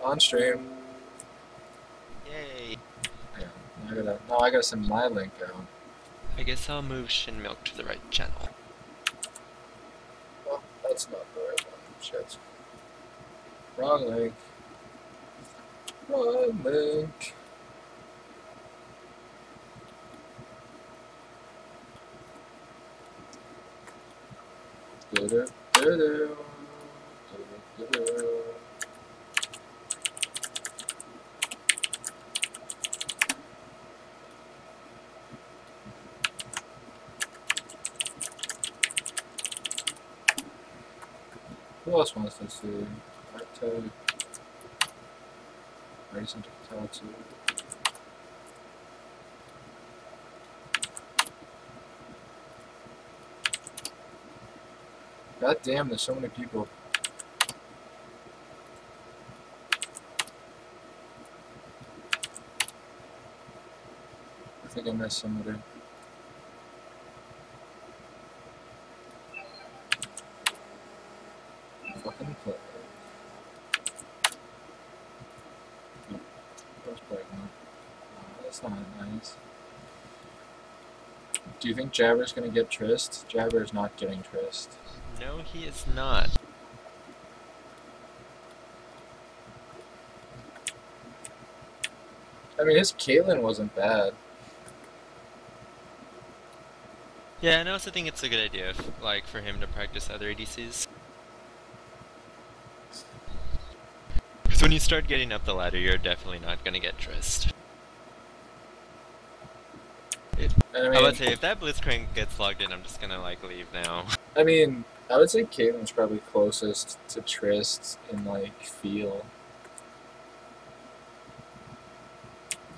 On stream. Yay. Yeah, I gotta send my link out. I guess I'll move Shin Milk to the right channel. Well, that's not the right one. Shit. Wrong link. Wrong link. Do-do, do-do, do-do-do-do. Who else wants to see? Arctag. Racing to Tatsu. God damn, there's so many people. I think I missed somebody. Fucking play. Let's play one. Oh, that's not nice. Do you think Jabber's gonna get Trist? Jabber's not getting Trist. No, he is not. I mean, his Caitlyn wasn't bad. Yeah, and I also think it's a good idea, for him to practice other ADCs. Because when you start getting up the ladder, you're definitely not gonna get Trist. I mean, I would say, if that Blitzcrank gets logged in, I'm just gonna, leave now. I mean, I would say Caitlyn's probably closest to Trist in, feel.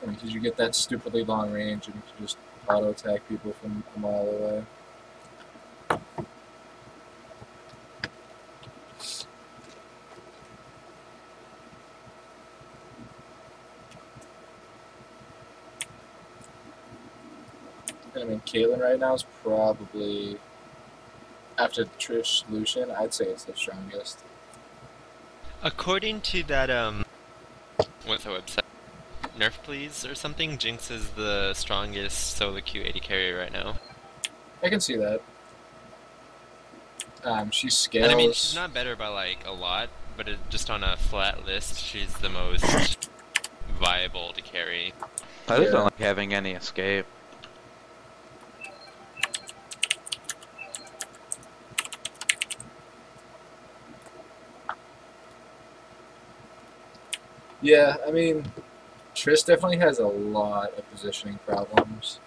I mean, because you get that stupidly long range and you can just auto-attack people from a mile away. I mean, Caitlyn right now is probably, after Trish Lucian, I'd say it's the strongest. According to that, what's the website? Nerf Please or something, Jinx is the strongest solo queue AD carry right now. I can see that. She scales. And I mean, she's not better by a lot, but just on a flat list, she's the most viable to carry. I just don't like having any escape. Yeah, I mean, Trish definitely has a lot of positioning problems.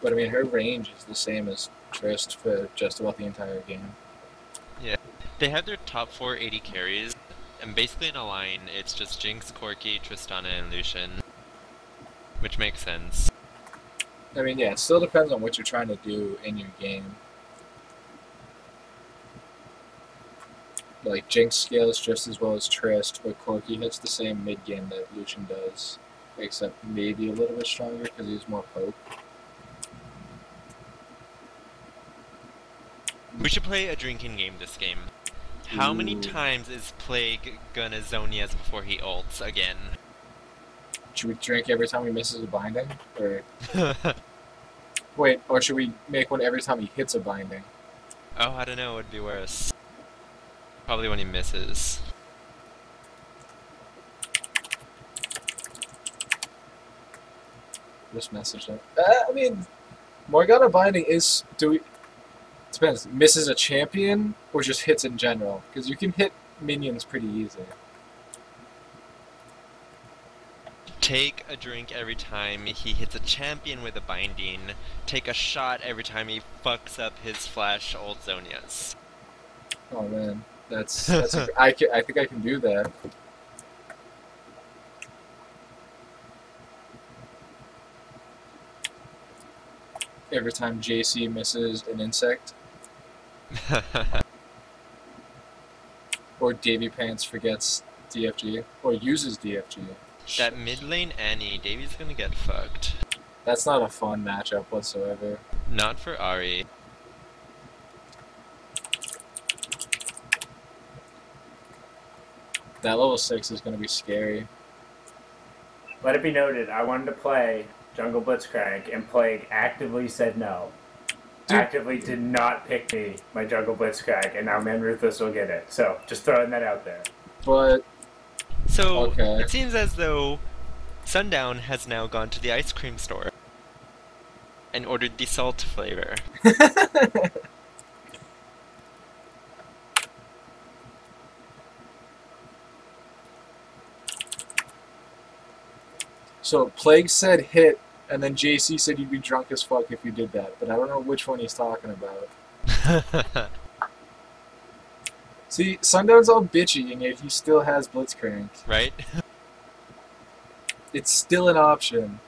But I mean, her range is the same as Trish for just about the entire game. Yeah. They have their top 4 AD carries, and basically in a line, it's just Jinx, Corki, Tristana, and Lucian. Which makes sense. I mean, yeah, it still depends on what you're trying to do in your game. Jinx scales just as well as Trist, but Corki hits the same mid-game that Lucian does, except maybe a little bit stronger because he's more poke. We should play a drinking game this game. How many times is Plague gonna zone Yaz before he ults again? Should we drink every time he misses a binding? Or wait, or should we make one every time he hits a binding? Oh, I don't know, it would be worse. Probably when he misses. Just message him. I mean, Morgana binding is depends. Misses a champion or just hits in general? Because you can hit minions pretty easy. Take a drink every time he hits a champion with a binding. Take a shot every time he fucks up his flash ult Zonias. Oh man, I think I can do that. Every time JC misses an insect. Or Davy Pants forgets DFG. Or uses DFG. That mid lane Annie, Davy's gonna get fucked. That's not a fun matchup whatsoever. Not for Ahri. That level 6 is going to be scary. Let it be noted, I wanted to play Jungle Blitzcrank, and Plague actively said no. Dude. Actively did not pick me, my Jungle Blitzcrank, and now Man Ruthless will get it. So, just throwing that out there. But, So, okay. it seems as though Sundown has now gone to the ice cream store and ordered the salt flavor. So, Plague said hit, and then JC said you'd be drunk as fuck if you did that, but I don't know which one he's talking about. See, Sundown's all bitchy, and yet he still has Blitzcrank. Right? It's still an option.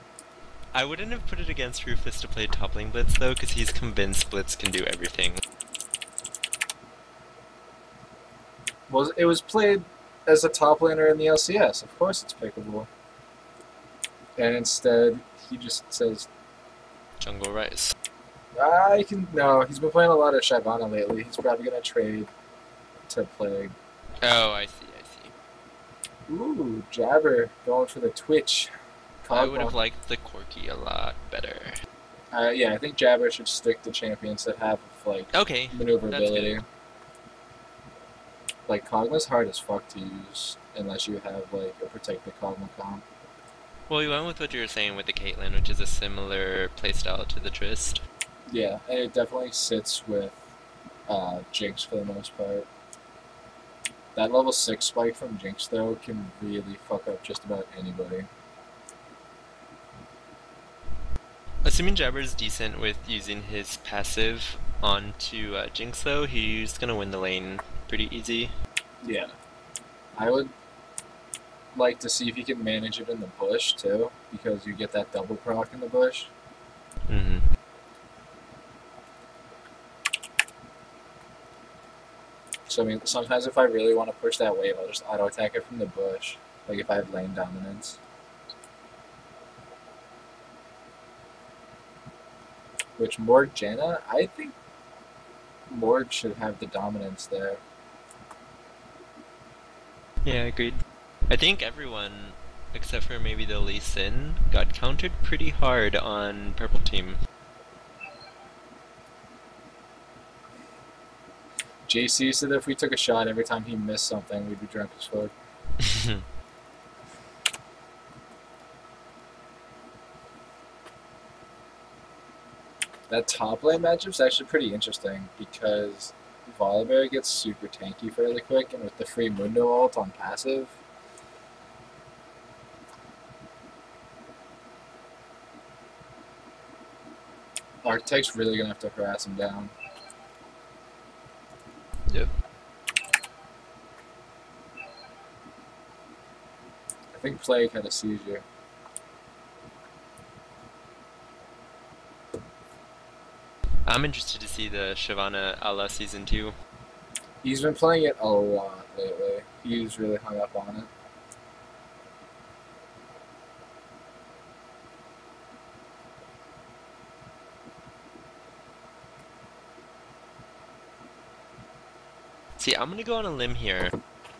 I wouldn't have put it against Rufus to play top lane Blitz though, because he's convinced Blitz can do everything. Well, it was played as a top laner in the LCS. Of course it's pickable. And instead, he just says, Jungle Rice. No, he's been playing a lot of Shyvana lately. He's probably going to trade to Plague. Oh, I see. Ooh, Jabber going for the Twitch. I would have liked the Corki a lot better. Yeah, I think Jabber should stick to champions that have, like, Okay, maneuverability. that's Like, Kog'Maw's hard as fuck to use, unless you have, like, a Protect the Kog'Maw comp. Well, you went with what you were saying with the Caitlyn, which is a similar playstyle to the Trist. Yeah, and it definitely sits with Jinx for the most part. That level 6 spike from Jinx, though, can really fuck up just about anybody. Assuming Jabber's decent with using his passive onto Jinx, though, he's gonna win the lane pretty easy. Yeah. I would like to see if he can manage it in the bush, too, because you get that double proc in the bush. Mm-hmm. So, I mean, sometimes if I really want to push that wave, I'll just auto-attack it from the bush, like if I have lane dominance. Which, Morg Janna, I think Morg should have the dominance there. Yeah, agreed. I think everyone, except for maybe the Lee Sin, got countered pretty hard on purple team. JC said that if we took a shot every time he missed something, we'd be drunk as fuck. That top lane matchup's actually pretty interesting because Volibear gets super tanky fairly quick, and with the free Mundo ult on passive, Architect's really gonna have to harass him down. Yep. I think Plague had a seizure. I'm interested to see the Shyvana a la Season 2. He's been playing it a lot lately. He's really hung up on it. See, I'm gonna go on a limb here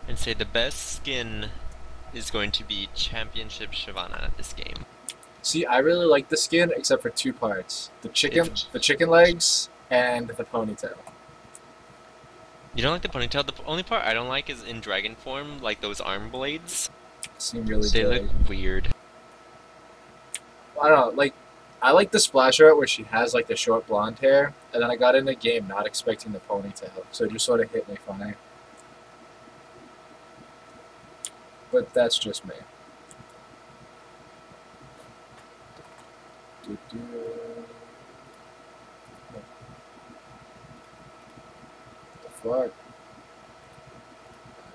and say the best skin is going to be Championship Shyvana this game. See, I really like the skin except for two parts: the chicken legs, and the ponytail. You don't like the ponytail? The only part I don't like is in dragon form, like those arm blades. Seem really They big. look weird. I don't know, like, I like the splash art where she has like the short blonde hair, and then I got in the game not expecting the ponytail, so it just sort of hit me funny. But that's just me. The fuck?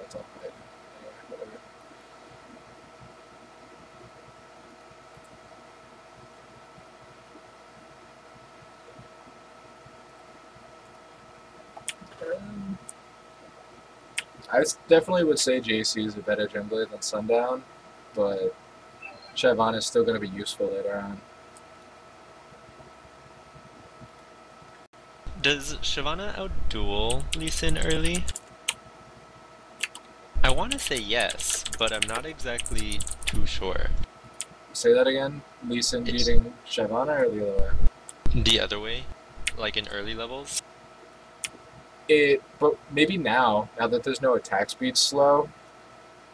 That's all right. Anyway, whatever. Definitely would say JC is a better jungler than Sundown, but Shyvana is still going to be useful later on. Does Shyvana outduel Lee Sin early? I want to say yes, but I'm not exactly too sure. Say that again. Lee Sin It's- beating Shyvana or the other way? The other way? Like in early levels? But maybe now that there's no attack speed slow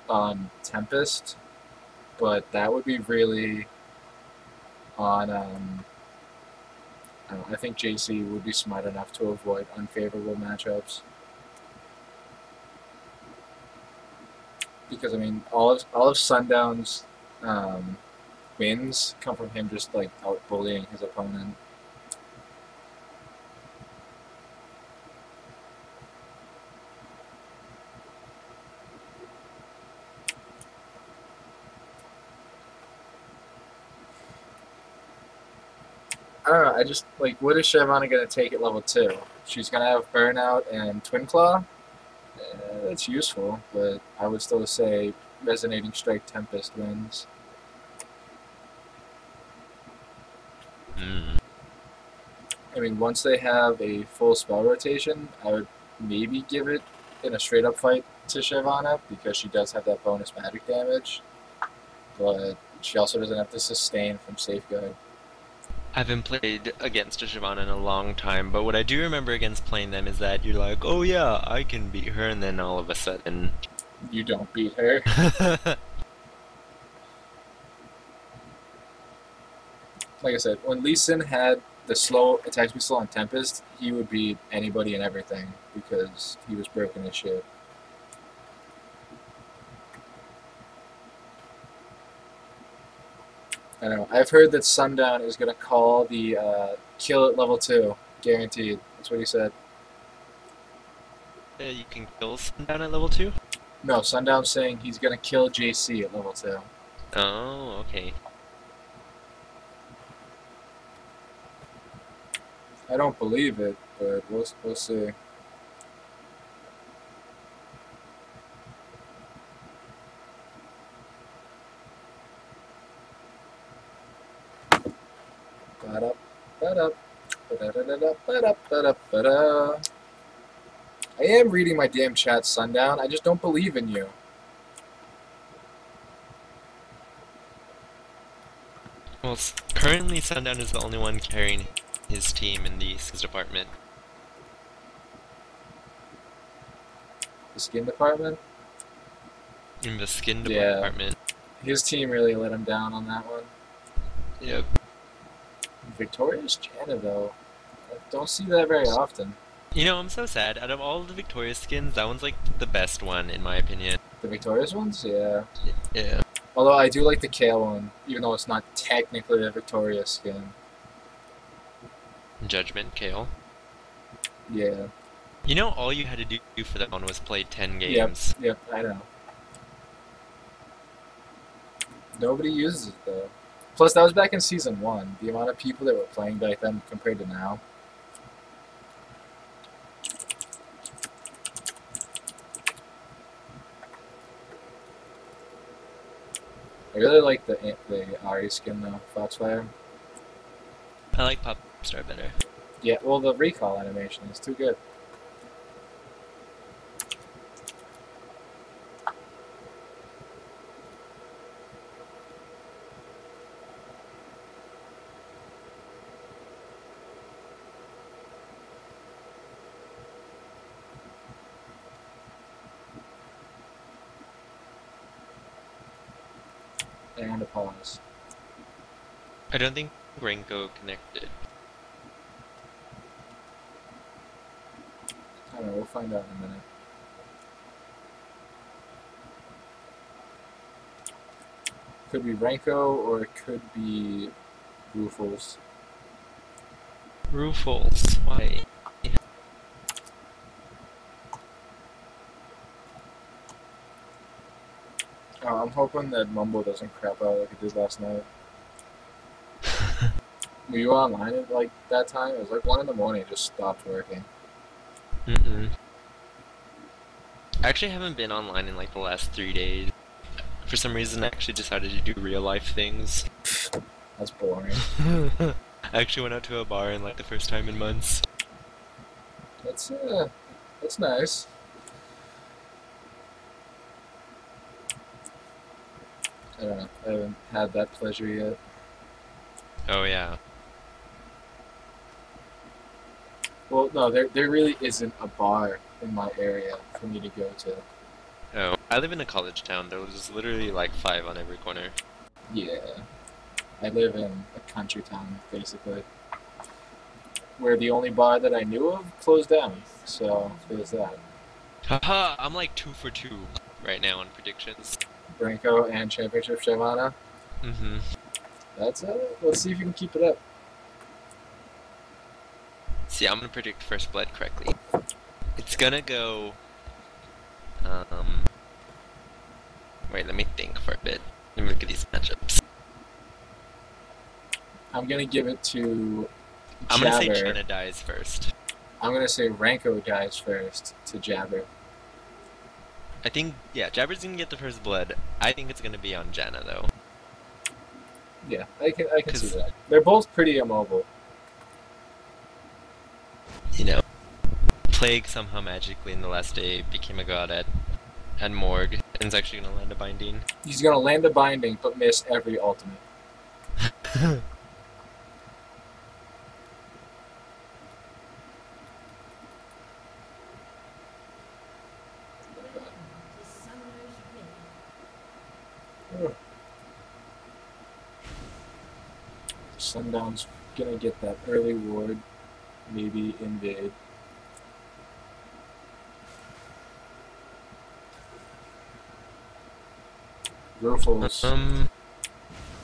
on Tempest, but that would be really on. I don't know, I think JC would be smart enough to avoid unfavorable matchups. Because I mean, all of Sundown's wins come from him just like out bullying his opponent. I don't know. I just like, what is Shyvana gonna take at level 2? She's gonna have Burnout and Twin Claw. That's useful, but I would still say Resonating Strike Tempest wins. Hmm. I mean, once they have a full spell rotation, I would maybe give it in a straight up fight to Shyvana because she does have that bonus magic damage, but she also doesn't have to sustain from Safeguard. I haven't played against a Shyvana in a long time, but what I do remember against playing them is that you're like, oh yeah, I can beat her, and then all of a sudden... You don't beat her. Like I said, when Lee Sin had the slow attack speed slow on Tempest, he would beat anybody and everything because he was broken as shit. I know. I've heard that Sundown is going to call the kill at level 2. Guaranteed. That's what he said. You can kill Sundown at level 2? No, Sundown's saying he's going to kill JC at level 2. Oh, okay. I don't believe it, but we'll see. Ba-da, ba-da, ba-da-da-da-da, ba-da, ba-da, ba-da. I am reading my damn chat, Sundown. I just don't believe in you. Well, currently Sundown is the only one carrying his team in the skins department. The skin department? In the skin Yeah. department. His team really let him down on that one. Yep. Victorious Janna, though. I don't see that very often. You know, I'm so sad. Out of all the Victoria skins, that one's like the best one, in my opinion. The Victorious ones? Yeah. Yeah. Although I do like the Kale one, even though it's not technically a Victorious skin. Judgment, Kale. Yeah. You know, all you had to do for that one was play 10 games. Yep, I know. Nobody uses it, though. Plus, that was back in Season 1. The amount of people that were playing back then compared to now. I really like the Ari skin, though, Foxfire. I like Popstar better. Yeah, well, the recall animation is too good. And a pause. I don't think Renko connected. I don't know, we'll find out in a minute. Could be Renko, or it could be Rufles. Rufles, why? Oh, I'm hoping that Mumble doesn't crap out like it did last night. Were you online at like that time? It was like 1 in the morning, it just stopped working. Mm-mm. I actually haven't been online in like the last 3 days. For some reason I actually decided to do real life things. That's boring. I actually went out to a bar in like the first time in months. That's nice. I don't know. I haven't had that pleasure yet. Oh yeah. Well, no, there really isn't a bar in my area for me to go to. Oh, I live in a college town. There's literally like 5 on every corner. Yeah. I live in a country town, basically, where the only bar that I knew of closed down. So, there's that. Haha, I'm like 2 for 2 right now on predictions. Branko and Championship Shyvana. Mm-hmm. That's it. Let's see if you can keep it up. See, I'm gonna predict First Blood correctly. It's gonna go. Wait, let me think for a bit. Let me look at these matchups. I'm going to give it to I'm gonna say Jabber. Jenna dies first. I'm going to say Ranko dies first to Jabber. I think, yeah, Jabber's gonna get the First Blood. I think it's gonna be on Janna though. Yeah, I can see 'Cause- that. They're both pretty immobile. You know, Plague somehow magically in the last day became a god at Morg, and is actually gonna land a binding. He's going to land a binding, but miss every ultimate. Sundown's gonna get that early ward, maybe invade. Ruffles.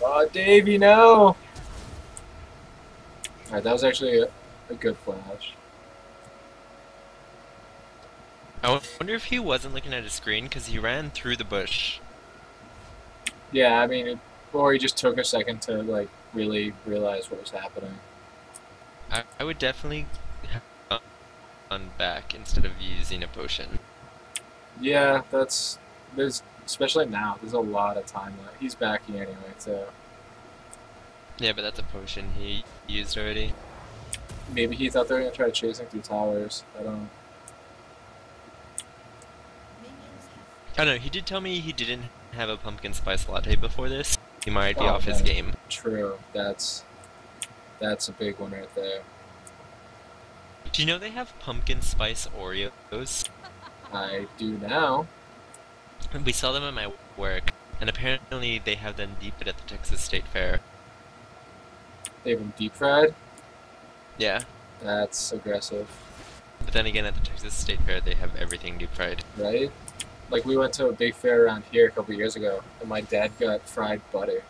Oh, Davey, no! Alright, that was actually a good flash. I wonder if he wasn't looking at his screen because he ran through the bush. Yeah, I mean, or he just took a second to, like, really realize what was happening. I would definitely have on back instead of using a potion. Yeah, there's, especially now, there's a lot of time left. He's backing anyway, so Yeah, but that's a potion he used already. maybe he thought they were gonna try chasing through towers. I don't. I don't know, he did tell me he didn't have a pumpkin spice latte before this. He might be Oh, off his man. game. True. That's a big one right there. Do you know they have pumpkin spice Oreos? I do now. We saw them at my work, and apparently they have them deep at the Texas State Fair. They have them deep fried. Yeah, That's aggressive, but then again at the Texas State Fair they have everything deep fried. right? Like we went to a big fair around here a couple years ago, and my dad got fried butter.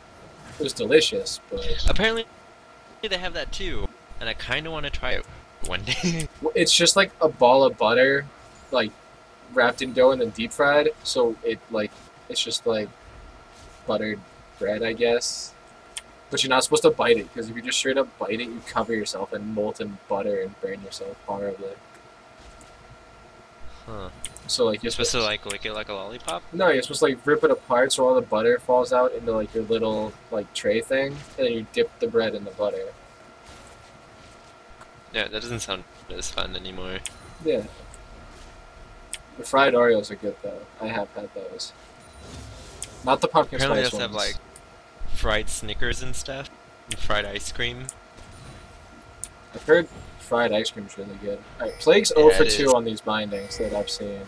It was delicious, but Apparently they have that too, and I kind of want to try it one day. it's just like a ball of butter, like wrapped in dough and then deep fried. So it's just like buttered bread, I guess. But you're not supposed to bite it, because if you just straight up bite it, you cover yourself in molten butter and burn yourself horribly. Huh. So like You're supposed to like lick it like a lollipop? No, you're supposed to like rip it apart so all the butter falls out into like your little like tray thing, and then you dip the bread in the butter. Yeah, that doesn't sound as fun anymore. Yeah. The fried Oreos are good though. I have had those. Not the pumpkin Apparently they spice also ones. have like fried Snickers and stuff, and fried ice cream. I've heard fried ice cream is really good. Alright, Plague's Yeah, 0 for it 2 is. on these bindings that I've seen.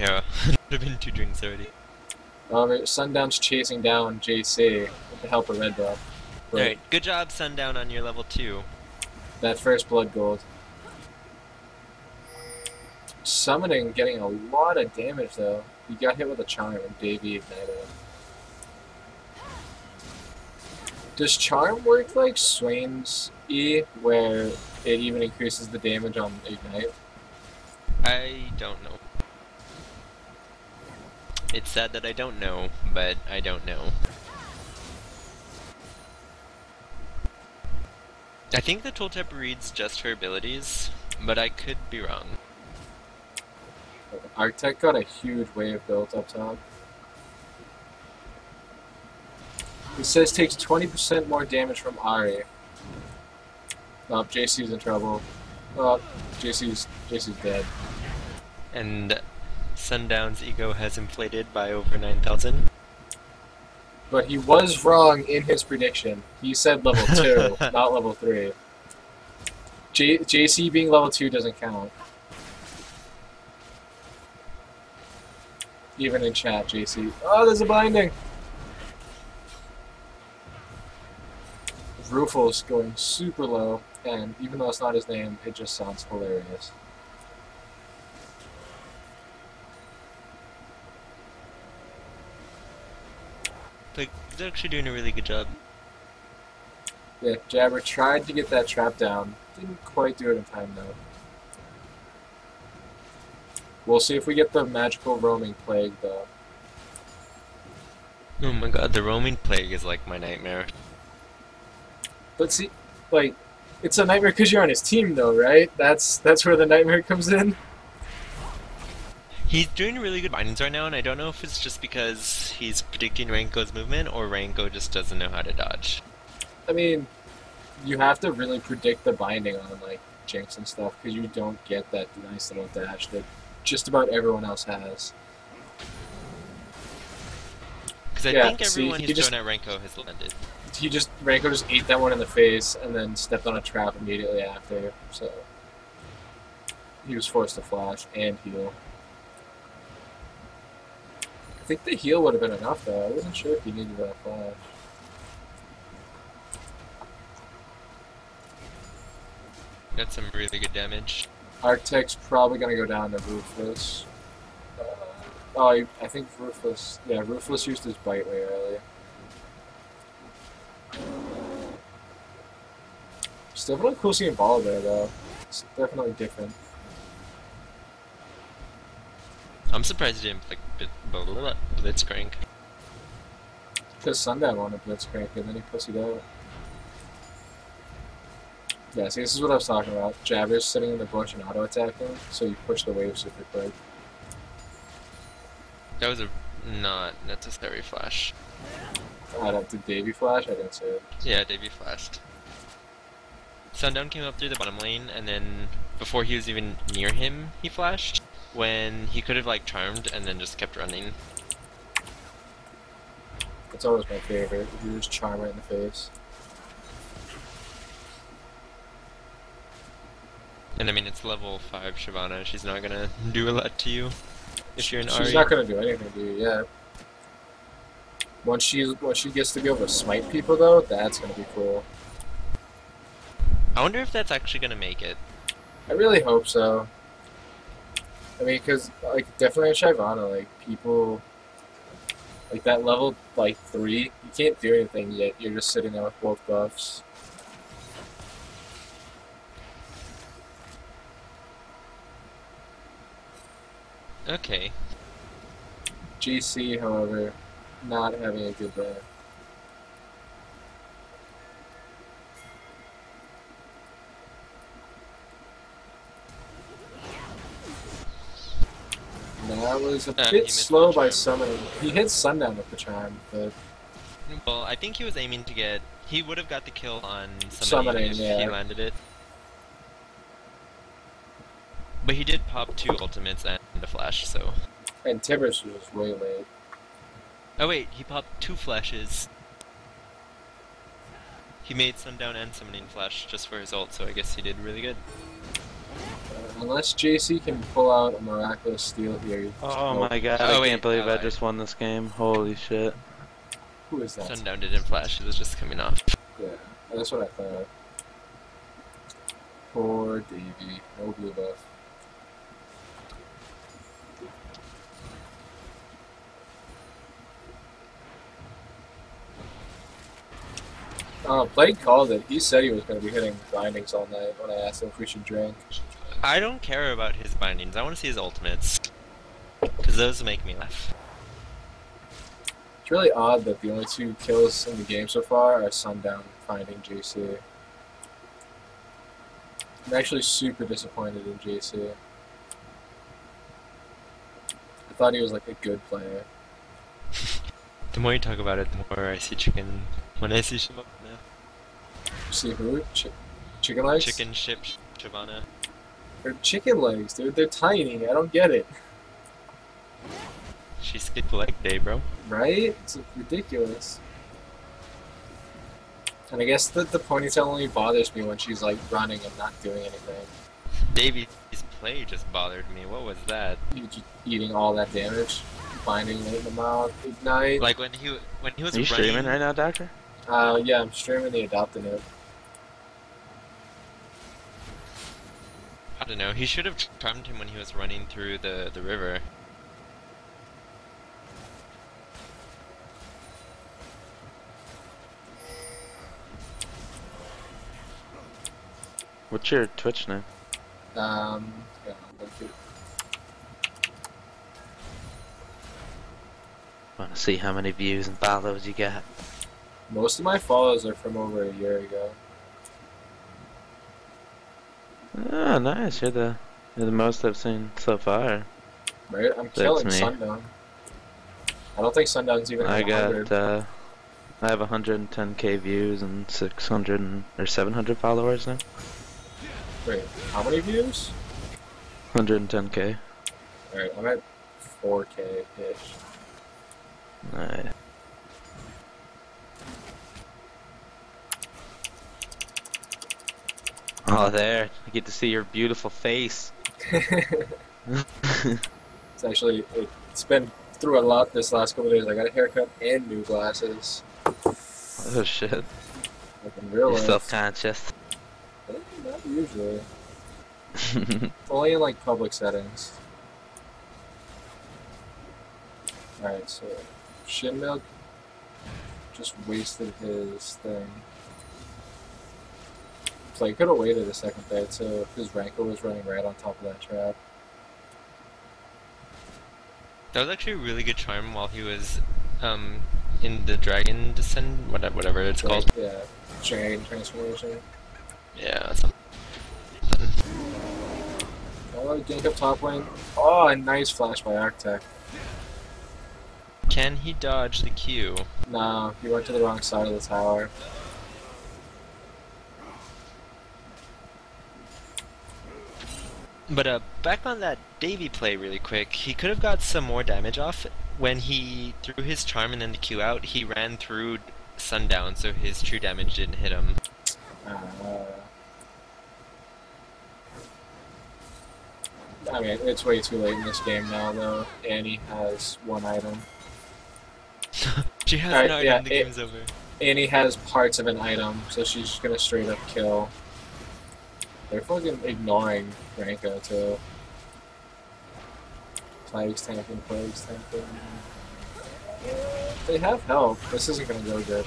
Yeah, there've been 2 drinks already. However, Sundown's chasing down JC with the help of Red Buff. But Alright, good job Sundown on your level 2. that first blood gold. Summoning getting a lot of damage though. He got hit with a charm and Davey ignited him. Does charm work like Swain's E, where it even increases the damage on ignite? I don't know. It's sad that I don't know, but I don't know. I think the tooltip reads just her abilities, but I could be wrong. Arctech got a huge wave built up top. It says takes 20% more damage from Ari. Oh, JC's in trouble. Oh, JC's dead. And Sundown's ego has inflated by over 9,000. But he was wrong in his prediction. He said level 2, not level 3. JC being level 2 doesn't count. Even in chat, JC. Oh, there's a binding! Rufus going super low, and even though it's not his name, it just sounds hilarious. Like, he's actually doing a really good job. Yeah, Jabber tried to get that trap down. Didn't quite do it in time, though. We'll see if we get the magical roaming plague, though. Oh my god, the roaming plague is like my nightmare. But see, like, it's a nightmare because you're on his team, though, right? That's where the nightmare comes in. He's doing really good bindings right now, and I don't know if it's just because he's predicting Ranko's movement, or Ranko just doesn't know how to dodge. I mean, you have to really predict the binding on, like, Jinx and stuff, because you don't get that nice little dash that just about everyone else has. Because I think everyone he's thrown at Ranko has landed. Ranko just ate that one in the face, and then stepped on a trap immediately after, so... He was forced to flash and heal. I think the heal would have been enough, though. I wasn't sure if he needed that flash. Got some really good damage. Arctic's probably going to go down to Ruthless. I think Ruthless... Yeah, Ruthless used his bite way early. It's definitely cool seeing Ball there, though. It's definitely different. I'm surprised he didn't like Blitzcrank. Because Sundown wanted Blitzcrank and then he pussied out. Yeah, see, this is what I was talking about. Jabber's sitting in the bush and auto-attacking, so you push the wave super quick. That was a not necessary flash. Did Davey flash? I didn't see it. Yeah, Davey flashed. Sundown came up through the bottom lane, and then before he was even near him, he flashed. When he could have like charmed and then just kept running. That's always my favorite. You just charm right in the face. And I mean, it's level 5 Shyvana. She's not gonna do a lot to you if you're an Ahri. She's not gonna do anything to you yet. Once she gets to be able to smite people, though, that's gonna be cool. I wonder if that's actually gonna make it. I really hope so. I mean, because, like, definitely in Shyvana, like, people, like, that level, like, 3, you can't do anything yet. You're just sitting there with both buffs. Okay. GC, however, not having a good day. That was a bit slow by summoning. He hit Sundown with the charm, but... Well, I think he was aiming to get... He would have got the kill on summoning if he landed it. But he did pop 2 ultimates and a flash, so... And Tibbers was way late. Oh wait, he popped 2 flashes. He made Sundown and Summoning Flash just for his ult, so I guess he did really good. Unless JC can pull out a miraculous steal here. Oh my god, I can't believe I just won this game. Holy shit. Who is that? Sundown didn't flash, it was just coming off. Yeah, that's what I thought. Poor Davey. No blue buff. Blake called it. He said he was going to be hitting bindings all night when I asked him if we should drink. I don't care about his bindings. I want to see his ultimates. Because those make me laugh. It's really odd that the only 2 kills in the game so far are Sundown finding JC. I'm actually super disappointed in JC. I thought he was like a good player. The more you talk about it, the more I see chicken. When I see Shyvana. See who? Chicken legs? Chicken ship She's skipped leg day, bro. Right? It's ridiculous. And I guess the ponytail only bothers me when she's like running and not doing anything. Davy's play just bothered me. What was that? You just eating all that damage, binding it in the mouth, ignite. Like when he was Are you running. streaming right now, Doctor? Yeah, I'm streaming the adopted Noob. I don't know. He should have charmed him when he was running through the river. What's your Twitch name? Yeah, I'll link it. Want to see how many views and follows you got? Most of my follows are from over a year ago. Oh, nice. You're the most I've seen so far. Right? I'm killing me. Sundown. I don't think Sundown's even I at got 100. I have 110k views and 700 followers now. Wait, how many views? 110k. Alright, I'm at 4K-ish. Nice. Oh, there. I get to see your beautiful face. It's actually, it's been through a lot this last couple days. I got a haircut and new glasses. Oh shit. Like in real You're life. self-conscious. Not usually. Only in like public settings. Alright, so Shin Milk just wasted his thing. So he could have waited a second there too, because Ranko was running right on top of that trap. That was actually a really good charm while he was in the dragon descent, whatever it's called. Yeah, dragon transformation. Yeah, something. Oh, gank up top lane. Oh, a nice flash by Arctech. Can he dodge the Q? No, he went to the wrong side of the tower. But back on that Davy play really quick, he could have got some more damage off. When he threw his charm and then the Q out, he ran through Sundown, so his true damage didn't hit him. I mean, it's way too late in this game now, though. Annie has one item. She has Alright, no item, yeah, the game's over. Annie has parts of an item, so she's just gonna straight up kill. They're fucking ignoring Ranko, too. Plague's tanking. They have help. This isn't gonna go good.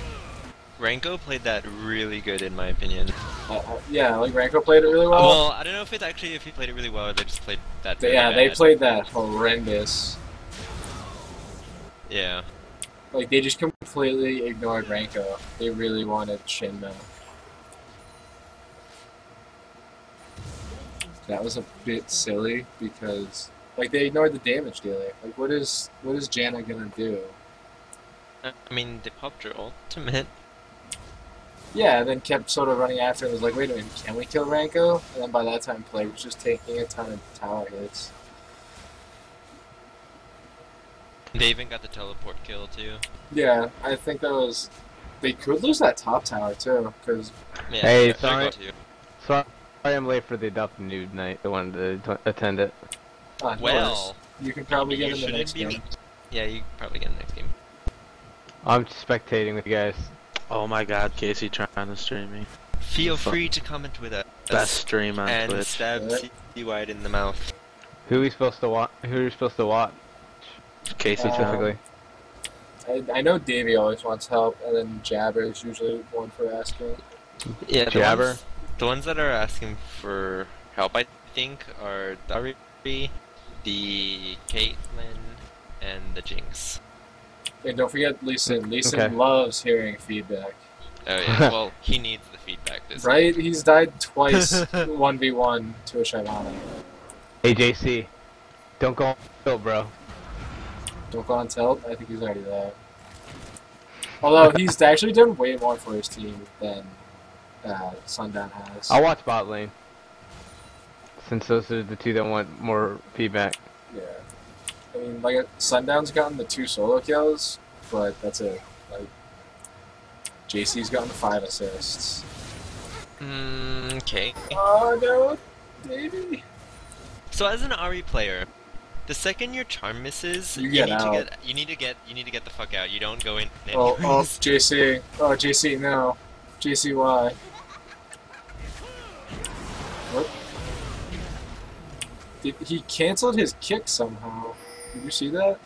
Ranko played that really good in my opinion. Yeah, like Ranko played it really well. Well, I don't know if it's actually if he played it really well or they just played that really Yeah, they bad. played that horrendous. Yeah. Like, they just completely ignored Ranko. They really wanted Shinma. That was a bit silly because, like, they ignored the damage dealer. Like, what is Janna gonna do? I mean, they popped her ultimate. Yeah, and then kept sort of running after and was like, wait a minute, can we kill Ranko? And then by that time, Plague was just taking a ton of tower hits. They even got the teleport kill too. Yeah, I think that was... They could lose that top tower, too, because... Yeah, Hey, they're sorry. going to. Sorry I'm late for the adopted Noob night. I wanted to attend it. Well, you can probably get you in the shouldn't next be game. late. Yeah, you can probably get in the next game. I'm spectating with you guys. Oh my god, Casey trying to stream me. Feel Fuck. free to comment with us. Best stream on and Twitch. stab What? C wide in the mouth. Who are we supposed to watch? Who are we supposed to watch Casey specifically? I know Davey always wants help, and then Jabber is usually one for asking. Yeah, Jabber? The ones that are asking for help, I think, are Dari, the Caitlyn, and the Jinx. And don't forget Leeson. Leeson Okay. loves hearing feedback. Oh yeah, well, he needs the feedback this Right? He's died twice 1v1 to a Shyvana. Hey JC, don't go on field, bro. Don't go on tilt. I think he's already there. Although he's actually done way more for his team than Sundown has. I'll watch bot lane. Since those are the two that want more feedback. Yeah. I mean, like Sundown's gotten the 2 solo kills, but that's it. Like JC's gotten 5 assists. Okay. Oh no, baby. So as an Ari player, the second your charm misses, You get out. you need to get the fuck out. You don't go in. Oh, anyways. JC. Oh, JC, no. JC, why? What? He canceled his kick somehow. Did you see that?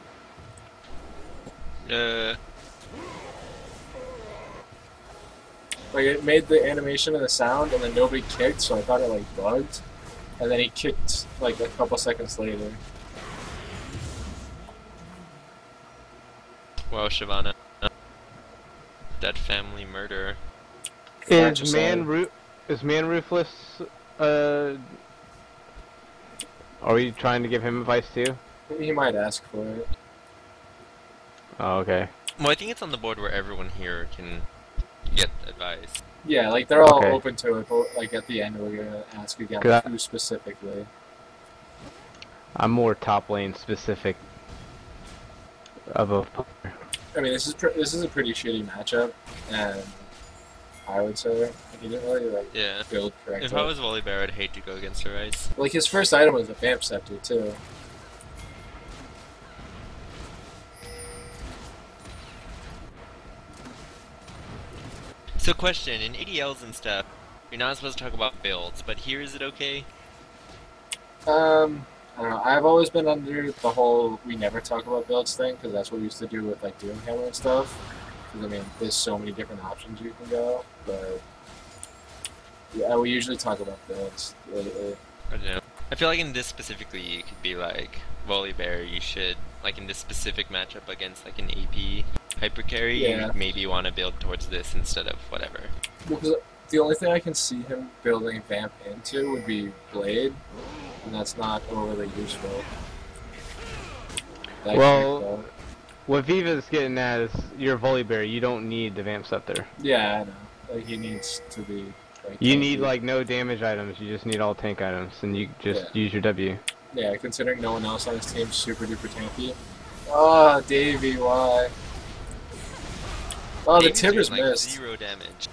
Like, it made the animation of the sound, and then nobody kicked, so I thought it, like, bugged. And then he kicked, like, a couple seconds later. Well, Shyvana, that family murder. Is man ruthless? Are we trying to give him advice too? He might ask for it. Oh, okay. Well, I think it's on the board where everyone here can get advice. Yeah, like, they're all Okay. open to it, but, like, at the end we're gonna ask again Good. who specifically. I'm more top lane specific of a player. I mean, this is a pretty shitty matchup, and I would say he didn't really, like, Yeah. build correctly. If I was Volibear, I'd hate to go against her ice. Like, his first item was a Vamp Scepter, too. So question, in ADLs and stuff, you're not supposed to talk about builds, but here is it okay? I don't know. I've always been under the whole we never talk about builds thing, because that's what we used to do with, like, Doomhammer and stuff. Because, I mean, there's so many different options you can go, but yeah, we usually talk about builds lately. I don't know. I feel like in this specifically, you could be like, Volibear, you should, like in this specific matchup against like an AP hyper carry, Yeah. you maybe want to build towards this instead of whatever. Because the only thing I can see him building Vamp into would be Blade, and that's not overly useful. That Well- character- What Viva's getting at is you're a Volibear, you don't need the Vamp Scepter. yeah, I know. Like, he needs to be. Like, You need tanky. like no damage items, you just need all tank items, and you just use your W. Yeah, considering no one else on his team's super duper tanky. Oh, Davey, why? Oh, the David's doing, Tibbers like, missed. 0 damage.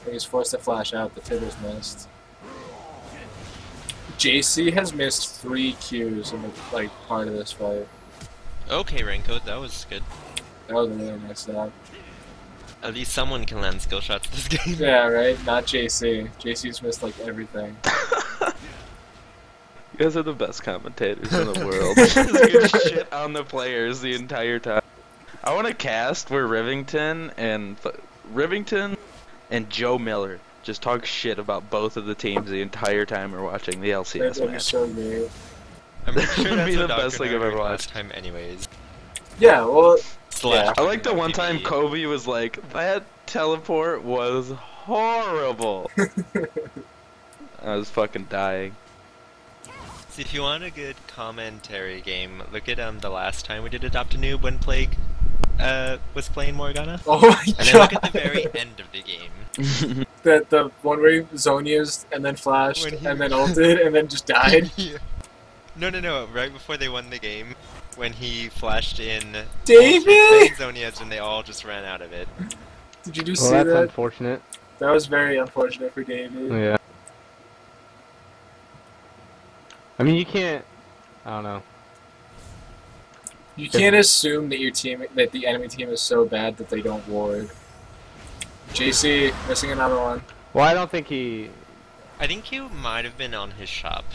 He was forced to flash out. The Tibbers missed. JC has missed 3 Qs in the, like, part of this fight. Okay, Raincoat, that was good. That was a really nice job. At least someone can land skill shots this game. Yeah, right? Not JC. JC's missed, like, everything. You guys are the best commentators in the world. Just good shit on the players the entire time. I want to cast where Rivington and Joe Miller just talk shit about both of the teams the entire time we're watching the LCS That'd be match. so great. I'm pretty sure That'd that's be what the best Dr. thing I've Nerd ever heard watched. last time anyways. Yeah, well, Slash I like the one PvE. time Kobe was like, that teleport was horrible. I was fucking dying. See, if you want a good commentary game, look at the last time we did Adopt a Noob when Plague was playing Morgana. oh my And then god. look at the very end of the game. The one where he zone used and then flashed When he- and then ulted and then just died. No, right before they won the game, when he flashed in Davey! Zonias and they all just ran out of it. Did you just Well, see that's that? unfortunate. That was very unfortunate for Davey. Yeah. I mean, you can't. I don't know. You can't assume that that the enemy team is so bad that they don't ward. JC missing another one. Well, I don't think he. I think he might have been on his shop.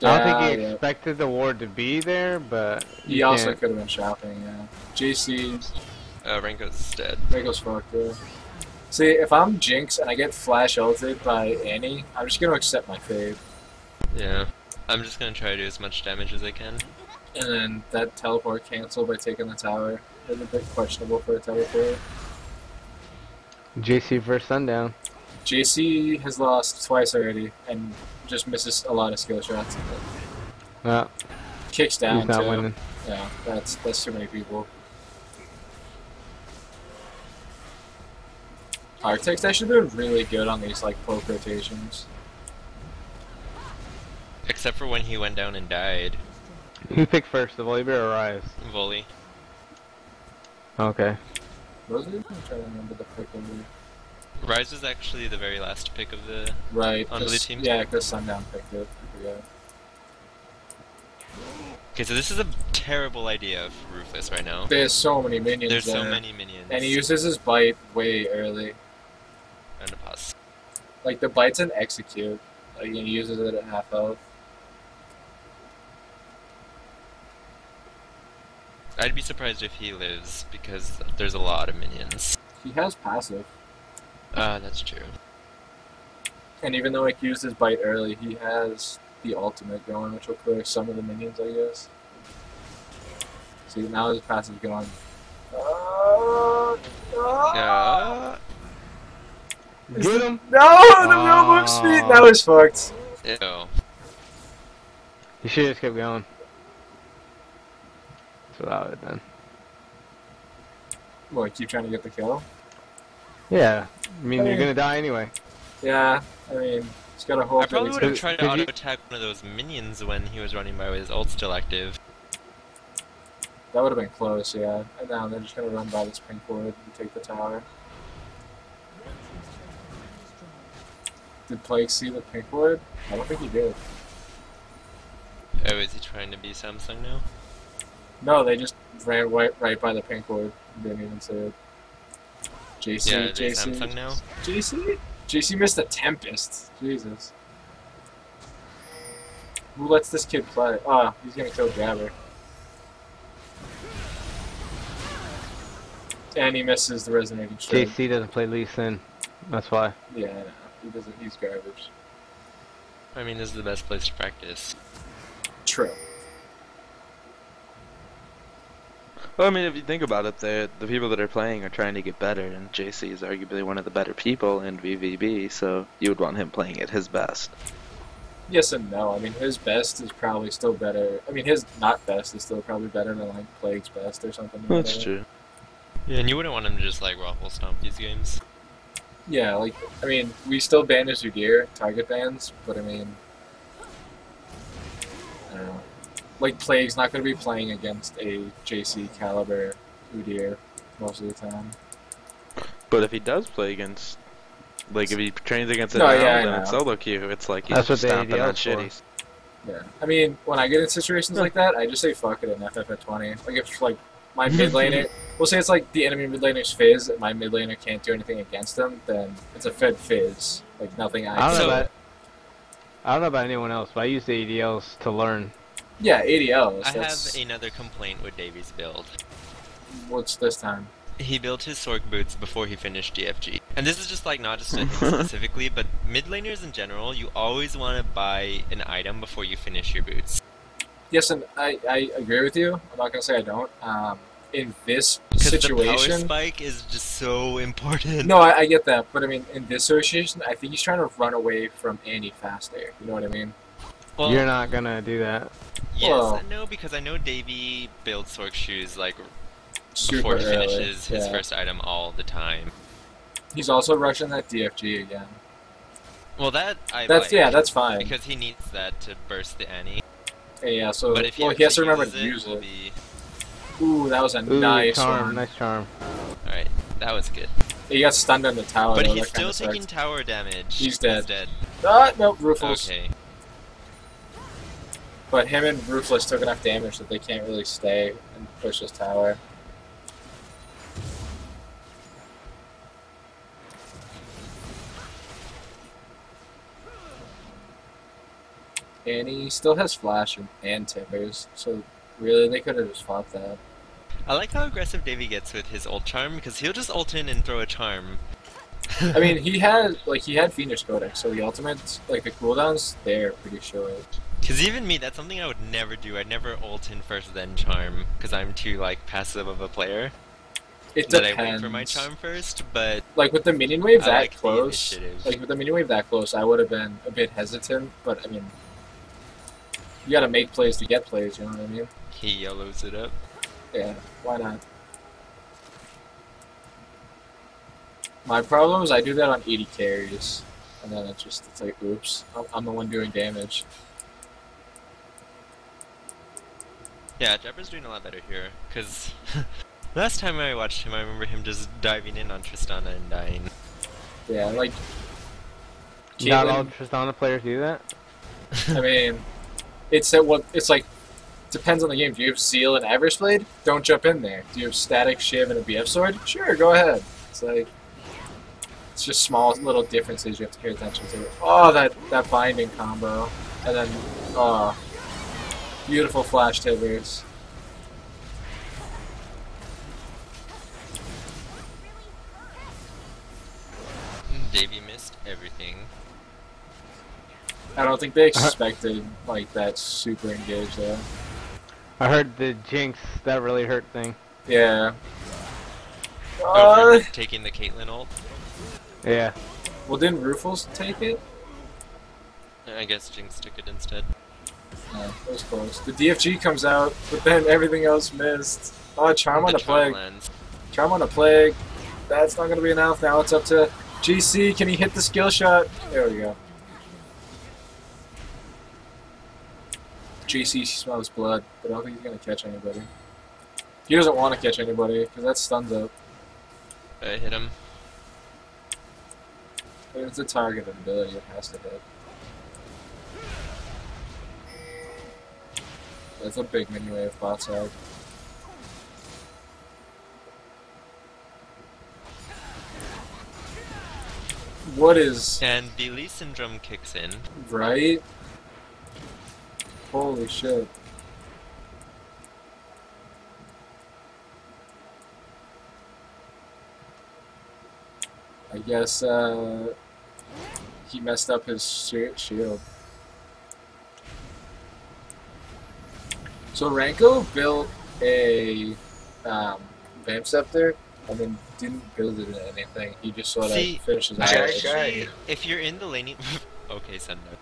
I don't think he Yeah, expected the ward to be there, but He you also can't- could have been shopping, yeah. JC, Ranko's dead. Rigo's fucked there. See, if I'm Jinx and I get flash ulted by Annie, I'm just gonna accept my fate. Yeah. I'm just gonna try to do as much damage as I can. And then that teleport canceled by taking the tower. It's a bit questionable for a teleport. JC versus Sundown. JC has lost twice already and just misses a lot of skill shots. No, Kicks down he's not too. winning. Yeah, that's too many people. Arctic's actually been really good on these like poke rotations. Except for when he went down and died. Who picked first, the Volibear or Rise? Volley. Okay. Was it? I'm trying to remember the pick of the... Rise was actually the very last pick of the Right. on blue team. Yeah, because Sundown picked it. I forgot. Okay, so this is a terrible idea for Ruthless right now. There's so many minions There's so there. many minions. And he uses his bite way early. And a pass. Like, the bite's an execute. Like, he uses it at half health. I'd be surprised if he lives, because there's a lot of minions. He has passive. That's true. And even though he used his bite early, he has the ultimate going, which will clear some of the minions, I guess. See, now his passive going. Yeah. Get him! No, the real move speed. That was fucked. Ew. You should just kept going. That's what I would have done. What? Keep trying to get the kill? Yeah. I mean, you're gonna die anyway. Yeah. I mean, he's got to hope. I probably that would he's have tried to Could you- auto-attack one of those minions when he was running by with his ult still active. That would have been close, yeah. And now they're just gonna run by this pink ward and take the tower. Did Plague see the pink ward? I don't think he did. Oh, is he trying to be Samsung now? No, they just ran right by the pink ward. Didn't even see it. JC, Yeah, is he JC, Samsung now? JC? JC missed a Tempest. Jesus. Who lets this kid play? Ah, he's gonna kill Jabber. And he misses the resonating strike. JC doesn't play Lee Sin. That's why. Yeah, I know. He doesn't. He's garbage. I mean, this is the best place to practice. True. Well, I mean, if you think about it, the people that are playing are trying to get better, and JC is arguably one of the better people in vVv, so you would want him playing at his best. Yes and no. I mean, his best is probably still better. I mean, his not best is still probably better than like Plague's best or something. like That's that. true. Yeah, and you wouldn't want him to just like waffle stomp these games. Yeah, like I mean, we still ban his Udyr target bans, but I mean, I don't know. Like Plague's not going to be playing against a JC caliber Udyr most of the time. But if he does play against, like, if he trains against it No, now, yeah, I then know. it's solo queue. It's like he's That's what just the stomping on ADL's for. shitties. Yeah, I mean, when I get in situations like that, I just say fuck it and FF at 20. Like if like my mid laner, we'll say it's like the enemy mid laner's fizz, and my mid laner can't do anything against them, then it's a fed fizz. Like nothing I don't can know do. about. I don't know about anyone else, but I use the ADLs to learn. Yeah, ADLs. I That's have another complaint with Davy's build. what's this time. He built his Sork boots before he finished DFG. And this is just like not just to him specifically, but mid laners in general, you always want to buy an item before you finish your boots. Yes, and I agree with you. I'm not gonna say I don't. In this Because the power situation, spike is just so important. no, I get that, but I mean, in this situation, I think he's trying to run away from Annie faster. You know what I mean? Well, You're not gonna do that. yes Well- and no, because I know Davy builds Sork shoes like Super before he early, finishes his yeah. first item all the time. He's also rushing that DFG again. Well, that I That's like, yeah, that's fine. because he needs that to burst the Annie. Yeah, so But if well, he has to actually remember uses to use will it. be... Ooh, that was a Ooh, nice charm, one. nice charm. Alright, that was good. He got stunned on the tower. But though, he's that kinda still taking sucked. tower damage. He's dead. Nope, Ruthless. Okay. But him and Ruthless took enough damage that they can't really stay and push this tower. And he still has flash and tippers, so really they could have just fought that. I like how aggressive Davy gets with his ult charm, because he'll just ult in and throw a charm. I mean, he had Phoenix Codex, so the ultimate, like the cooldowns, they're pretty short. Because even me, that's something I would never do. I'd never ult in first then charm, because I'm too like passive of a player. It That depends. I wait for my charm first, but Like with the minion wave I that like the close, initiative. like with the minion wave that close, I would have been a bit hesitant. But I mean, you gotta make plays to get plays. You know what I mean? he yellows it up. Yeah, why not? My problem is I do that on 80 carries, and then it's like, oops, I'm the one doing damage. Yeah, Jabber's doing a lot better here, because last time I watched him, I remember him just diving in on Tristana and dying. Yeah, like Not all Caitlyn, Tristana players do that. I mean, it's like depends on the game. Do you have Zeal and Average Blade? Don't jump in there. Do you have Static, Shiv, and a BF Sword? Sure, go ahead. It's like it's just small little differences you have to pay attention to. Oh, that binding combo, and then oh, beautiful flash tibbers. Davey missed everything. I don't think they expected like that super engaged though. I heard the Jinx, that really hurt thing. Yeah. Over taking the Caitlyn ult. Yeah. Well, didn't Rufus take it? I guess Jinx took it instead. Yeah, it was close. The DFG comes out, but then everything else missed. Oh, Charm on the Plague. Lands. Charm on the Plague. That's not going to be enough. Now it's up to GC. Can he hit the skill shot? There we go. GC smells blood, but I don't think he's going to catch anybody. He doesn't want to catch anybody, because that stuns up. I hit him. It's a targeted ability, it has to hit. That's a big mini wave bot side. What is... And the Lee Syndrome kicks in. Right? Holy shit. I guess, he messed up his shield. So Ranko built a Vamp Scepter and then didn't build it in anything. He just sort of finishes out. Actually, if you're in the laning... okay, Sundown.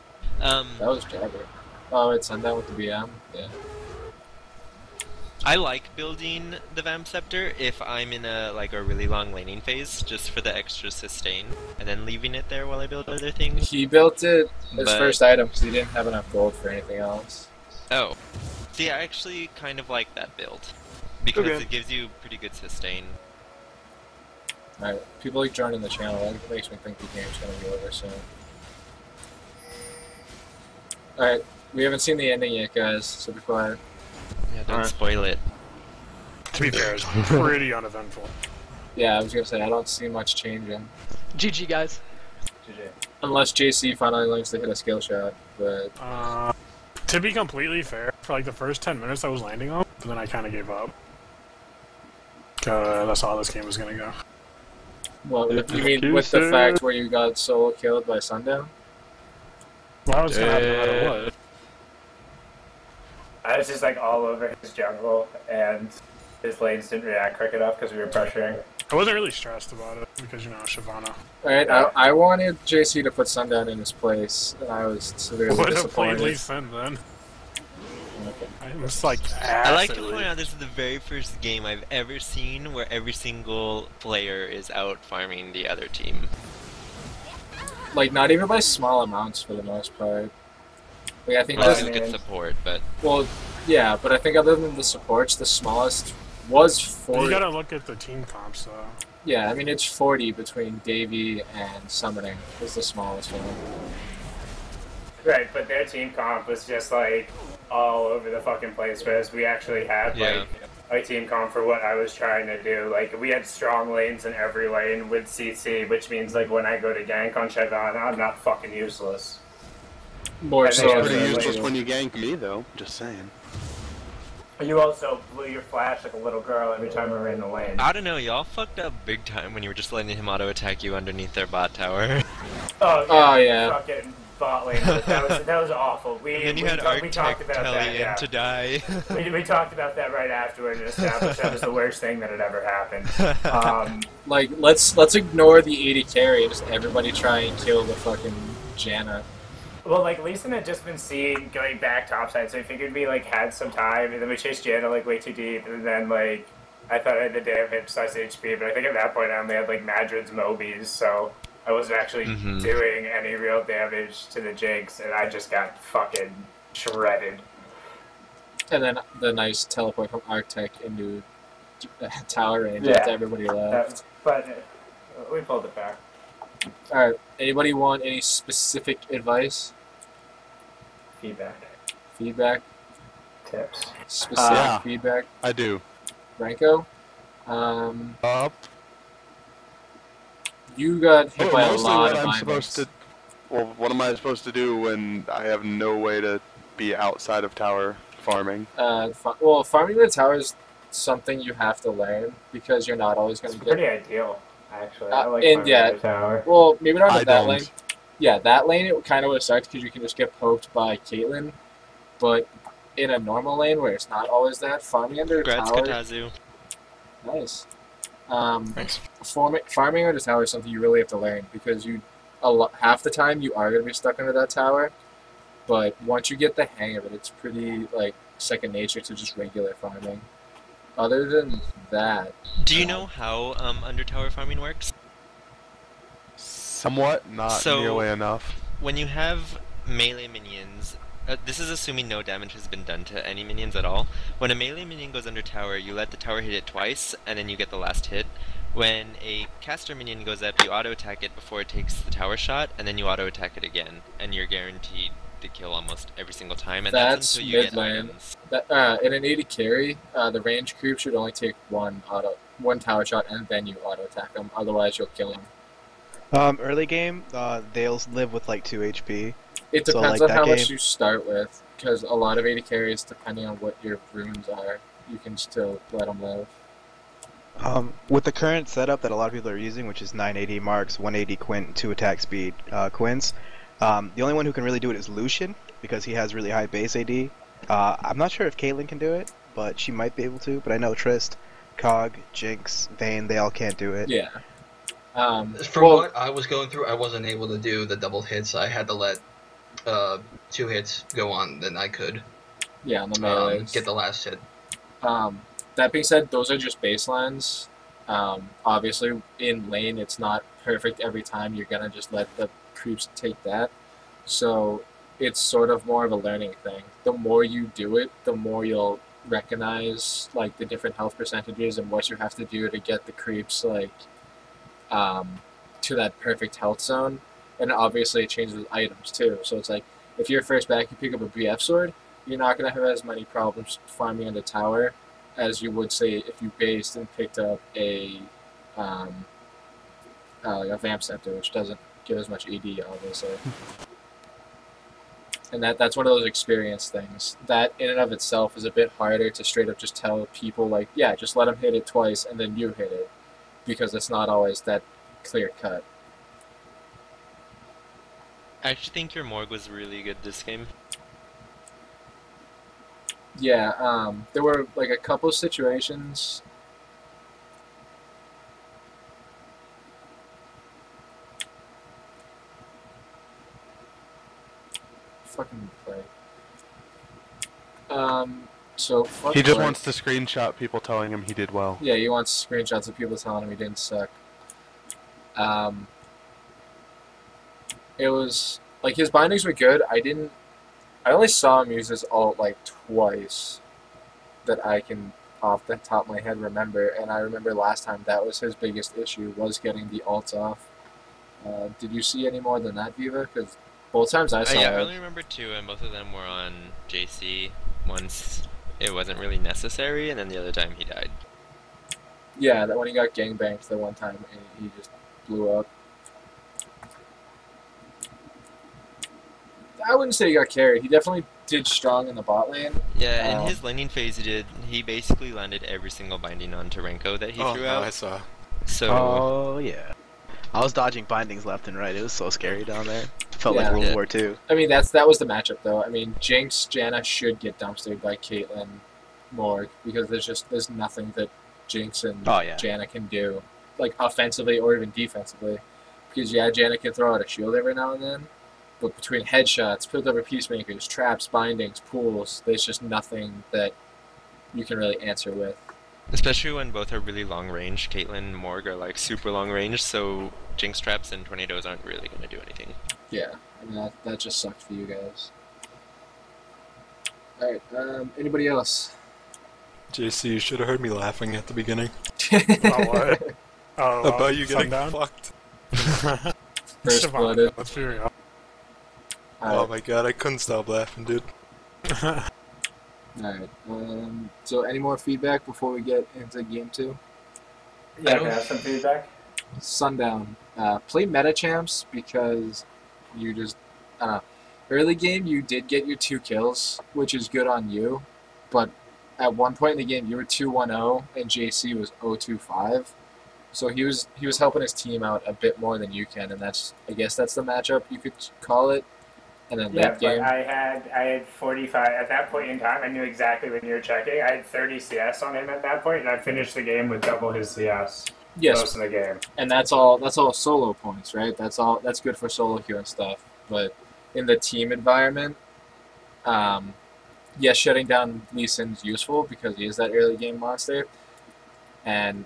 That was Jabber. Oh, it's Sundown with the BM? Yeah. I like building the Vamp Scepter if I'm in a really long laning phase, just for the extra sustain, and then leaving it there while I build other things. He built it as But- first item because he didn't have enough gold for anything else. Oh. See, I actually kind of like that build. Because Okay. it gives you pretty good sustain. Alright, people like joining the channel. That makes me think the game's gonna be over soon. Alright, we haven't seen the ending yet, guys, so be quiet. Yeah, don't Alright. spoil it. To be fair, it's pretty uneventful. Yeah, I was gonna say, I don't see much changing. GG, guys. GG. Unless JC finally learns to hit a skill shot, but... To be completely fair, for like the first 10 minutes I was landing on, but then I kind of gave up. That's how this game was gonna go. Well, you mean with the fact where you got solo killed by Sundown? Well, I was gonna have no matter what. I was just like all over his jungle, and his lanes didn't react quick enough because we were pressuring. I wasn't really stressed about it because, you know, Shyvana. Alright, I wanted JC to put Sundown in his place, and I was severely Would have played disappointed. Lee Sin then. Okay. I was like, I like to acid point out this is the very first game I've ever seen where every single player is out farming the other team. Like, not even by small amounts for the most part. Like, I think Unless that's... you get support, but... Well, yeah, but I think other than the supports, the smallest was 40. You gotta look at the team comps, though. Yeah, I mean, it's 40 between Davy and Summoning is the smallest one. Right, but their team comp was just like all over the fucking place, whereas we actually had Yeah. like a team comp for what I was trying to do. Like, we had strong lanes in every lane with CC, which means like when I go to gank on Shyvana, I'm not fucking useless. More And so they than have Pretty the useless lanes. when you gank me, though. Just saying. You also blew your flash like a little girl every time we were in the lane. I don't know, y'all fucked up big time when you were just letting him auto-attack you underneath their bot tower. Oh, yeah. Fucking bot lane. That was awful. And then you had we talked Arctech about that. Telly in Yeah. to die. We talked about that right afterward and established that was the worst thing that had ever happened. Like, let's ignore the 80 carry and just everybody try and kill the fucking Janna. Well, like, Leeson had just been seen going back topside, so I figured we, like, had some time, and then we chased Janna, like, way too deep, and then, like, I thought I had the damage / HP, but I think at that point I only had, like, Madrid's Mobies, so I wasn't actually doing any real damage to the Jinx, and I just got fucking shredded. And then the nice teleport from Arctech into tower range Yeah. after everybody left. But we pulled it back. Alright, anybody want any specific advice? Feedback. Feedback? Tips. Specific Yeah. feedback? I do. Franco? You got hit by a Mostly lot what of I'm bindings. supposed to. Well, what am I supposed to do when I have no way to be outside of tower farming? Well, farming the tower is something you have to learn because you're not always going It's to get. pretty ideal, actually. I like and farming yeah, the tower. Well, maybe not I at that don't. lane. Yeah, that lane it kind of would suck because you can just get poked by Caitlyn. But in a normal lane where it's not always that, farming under a Congrats, tower. Katazu. Nice. Thanks. Farming under tower is something you really have to learn because half the time you are going to be stuck under that tower. But once you get the hang of it, it's pretty like second nature to just regular farming. Other than that, Do you know how under tower farming works? Somewhat, not So- nearly enough. When you have melee minions, this is assuming no damage has been done to any minions at all. When a melee minion goes under tower, you let the tower hit it twice, and then you get the last hit. When a caster minion goes up, you auto-attack it before it takes the tower shot, and then you auto-attack it again, and you're guaranteed to kill almost every single time, and That's that's until you get mid lane. items. in an 80 carry, the range creep should only take one tower shot, and then you auto attack them. Otherwise, you'll kill them. Early game, they'll live with like 2 HP. It So, depends like, on that how much game- you start with, because a lot of 80 carries, depending on what your runes are, you can still let them live. With the current setup that a lot of people are using, which is 980 marks, 180 quint, 2 attack speed quints, the only one who can really do it is Lucian, because he has really high base AD. I'm not sure if Caitlyn can do it, but she might be able to, but I know Trist, Cog, Jinx, Vayne, they all can't do it. Yeah. From well, what I was going through, I wasn't able to do the double hits. I had to let 2 hits go on, then I could yeah, on the melees. get the last hit. That being said, those are just baselines. Obviously, in lane, it's not perfect every time. You're gonna just let the creeps take that. So it's sort of more of a learning thing. The more you do it, the more you'll recognize like the different health percentages and what you have to do to get the creeps like to that perfect health zone. And obviously, it changes with items too. So it's like if you're first back, you pick up a BF sword, you're not gonna have as many problems farming on the tower as you would say if you based and picked up a vamp center, which doesn't give as much ED, obviously. And that's one of those experience things. That in and of itself is a bit harder to straight up just tell people like, yeah, just let them hit it twice and then you hit it, because it's not always that clear cut. I actually think your Morg was really good this game. Yeah, there were like a couple situations. Fucking play. So fuck He just play. wants to screenshot people telling him he did well. Yeah, he wants screenshots of people telling him he didn't suck. It was like his bindings were good. I only saw him use his ult like twice that I can off the top of my head remember, and I remember last time that was his biggest issue, was getting the ults off. Did you see any more than that, Viva? Because both times I saw Yeah, I it. only remember 2, and both of them were on JC. Once it wasn't really necessary, and then the other time he died. Yeah, that when he got gangbanged the one time and he just blew up. I wouldn't say he got carried. He definitely did strong in the bot lane. Yeah, in his laning phase he basically landed every single binding on Tarenko that he threw out. I saw. So Oh, yeah. I was dodging bindings left and right. It was so scary down there. Felt Yeah. like World Yeah. War II. I mean, that was the matchup, though. I mean, Jinx, Janna should get dumpstered by Caitlyn Morg, because there's nothing that Jinx and Oh, yeah. Janna can do, like offensively or even defensively. Because yeah, Janna can throw out a shield every now and then, but between headshots, put over peacemakers, traps, bindings, pools, there's just nothing that you can really answer with. especially when both are really long range, Caitlyn and Morg are like super long range, so Jinx traps and tornadoes aren't really gonna do anything. Yeah, I mean that just sucked for you guys. Alright, anybody else? JC, you should have heard me laughing at the beginning. About what? Oh, About you getting Sundown? fucked. First blooded. Let's be real. Oh my god, I couldn't stop laughing, dude. Alright, so any more feedback before we get into game 2? Yeah, can I have some feedback? Sundown. Play meta champs because you just, I don't know. Early game, you did get your 2 kills, which is good on you, but at one point in the game, you were 2-1-0 and JC was 0-2-5. So he was helping his team out a bit more than you can, and I guess that's the matchup you could call it. And then Yeah, late game, but I had 45 at that point in time. I knew exactly when you were checking. I had 30 CS on him at that point, and I finished the game with double his CS. yes, Most of the game. and that's all solo points, right? That's good for solo queue and stuff. But in the team environment, yes, shutting down Lee Sin's useful because he is that early game monster, and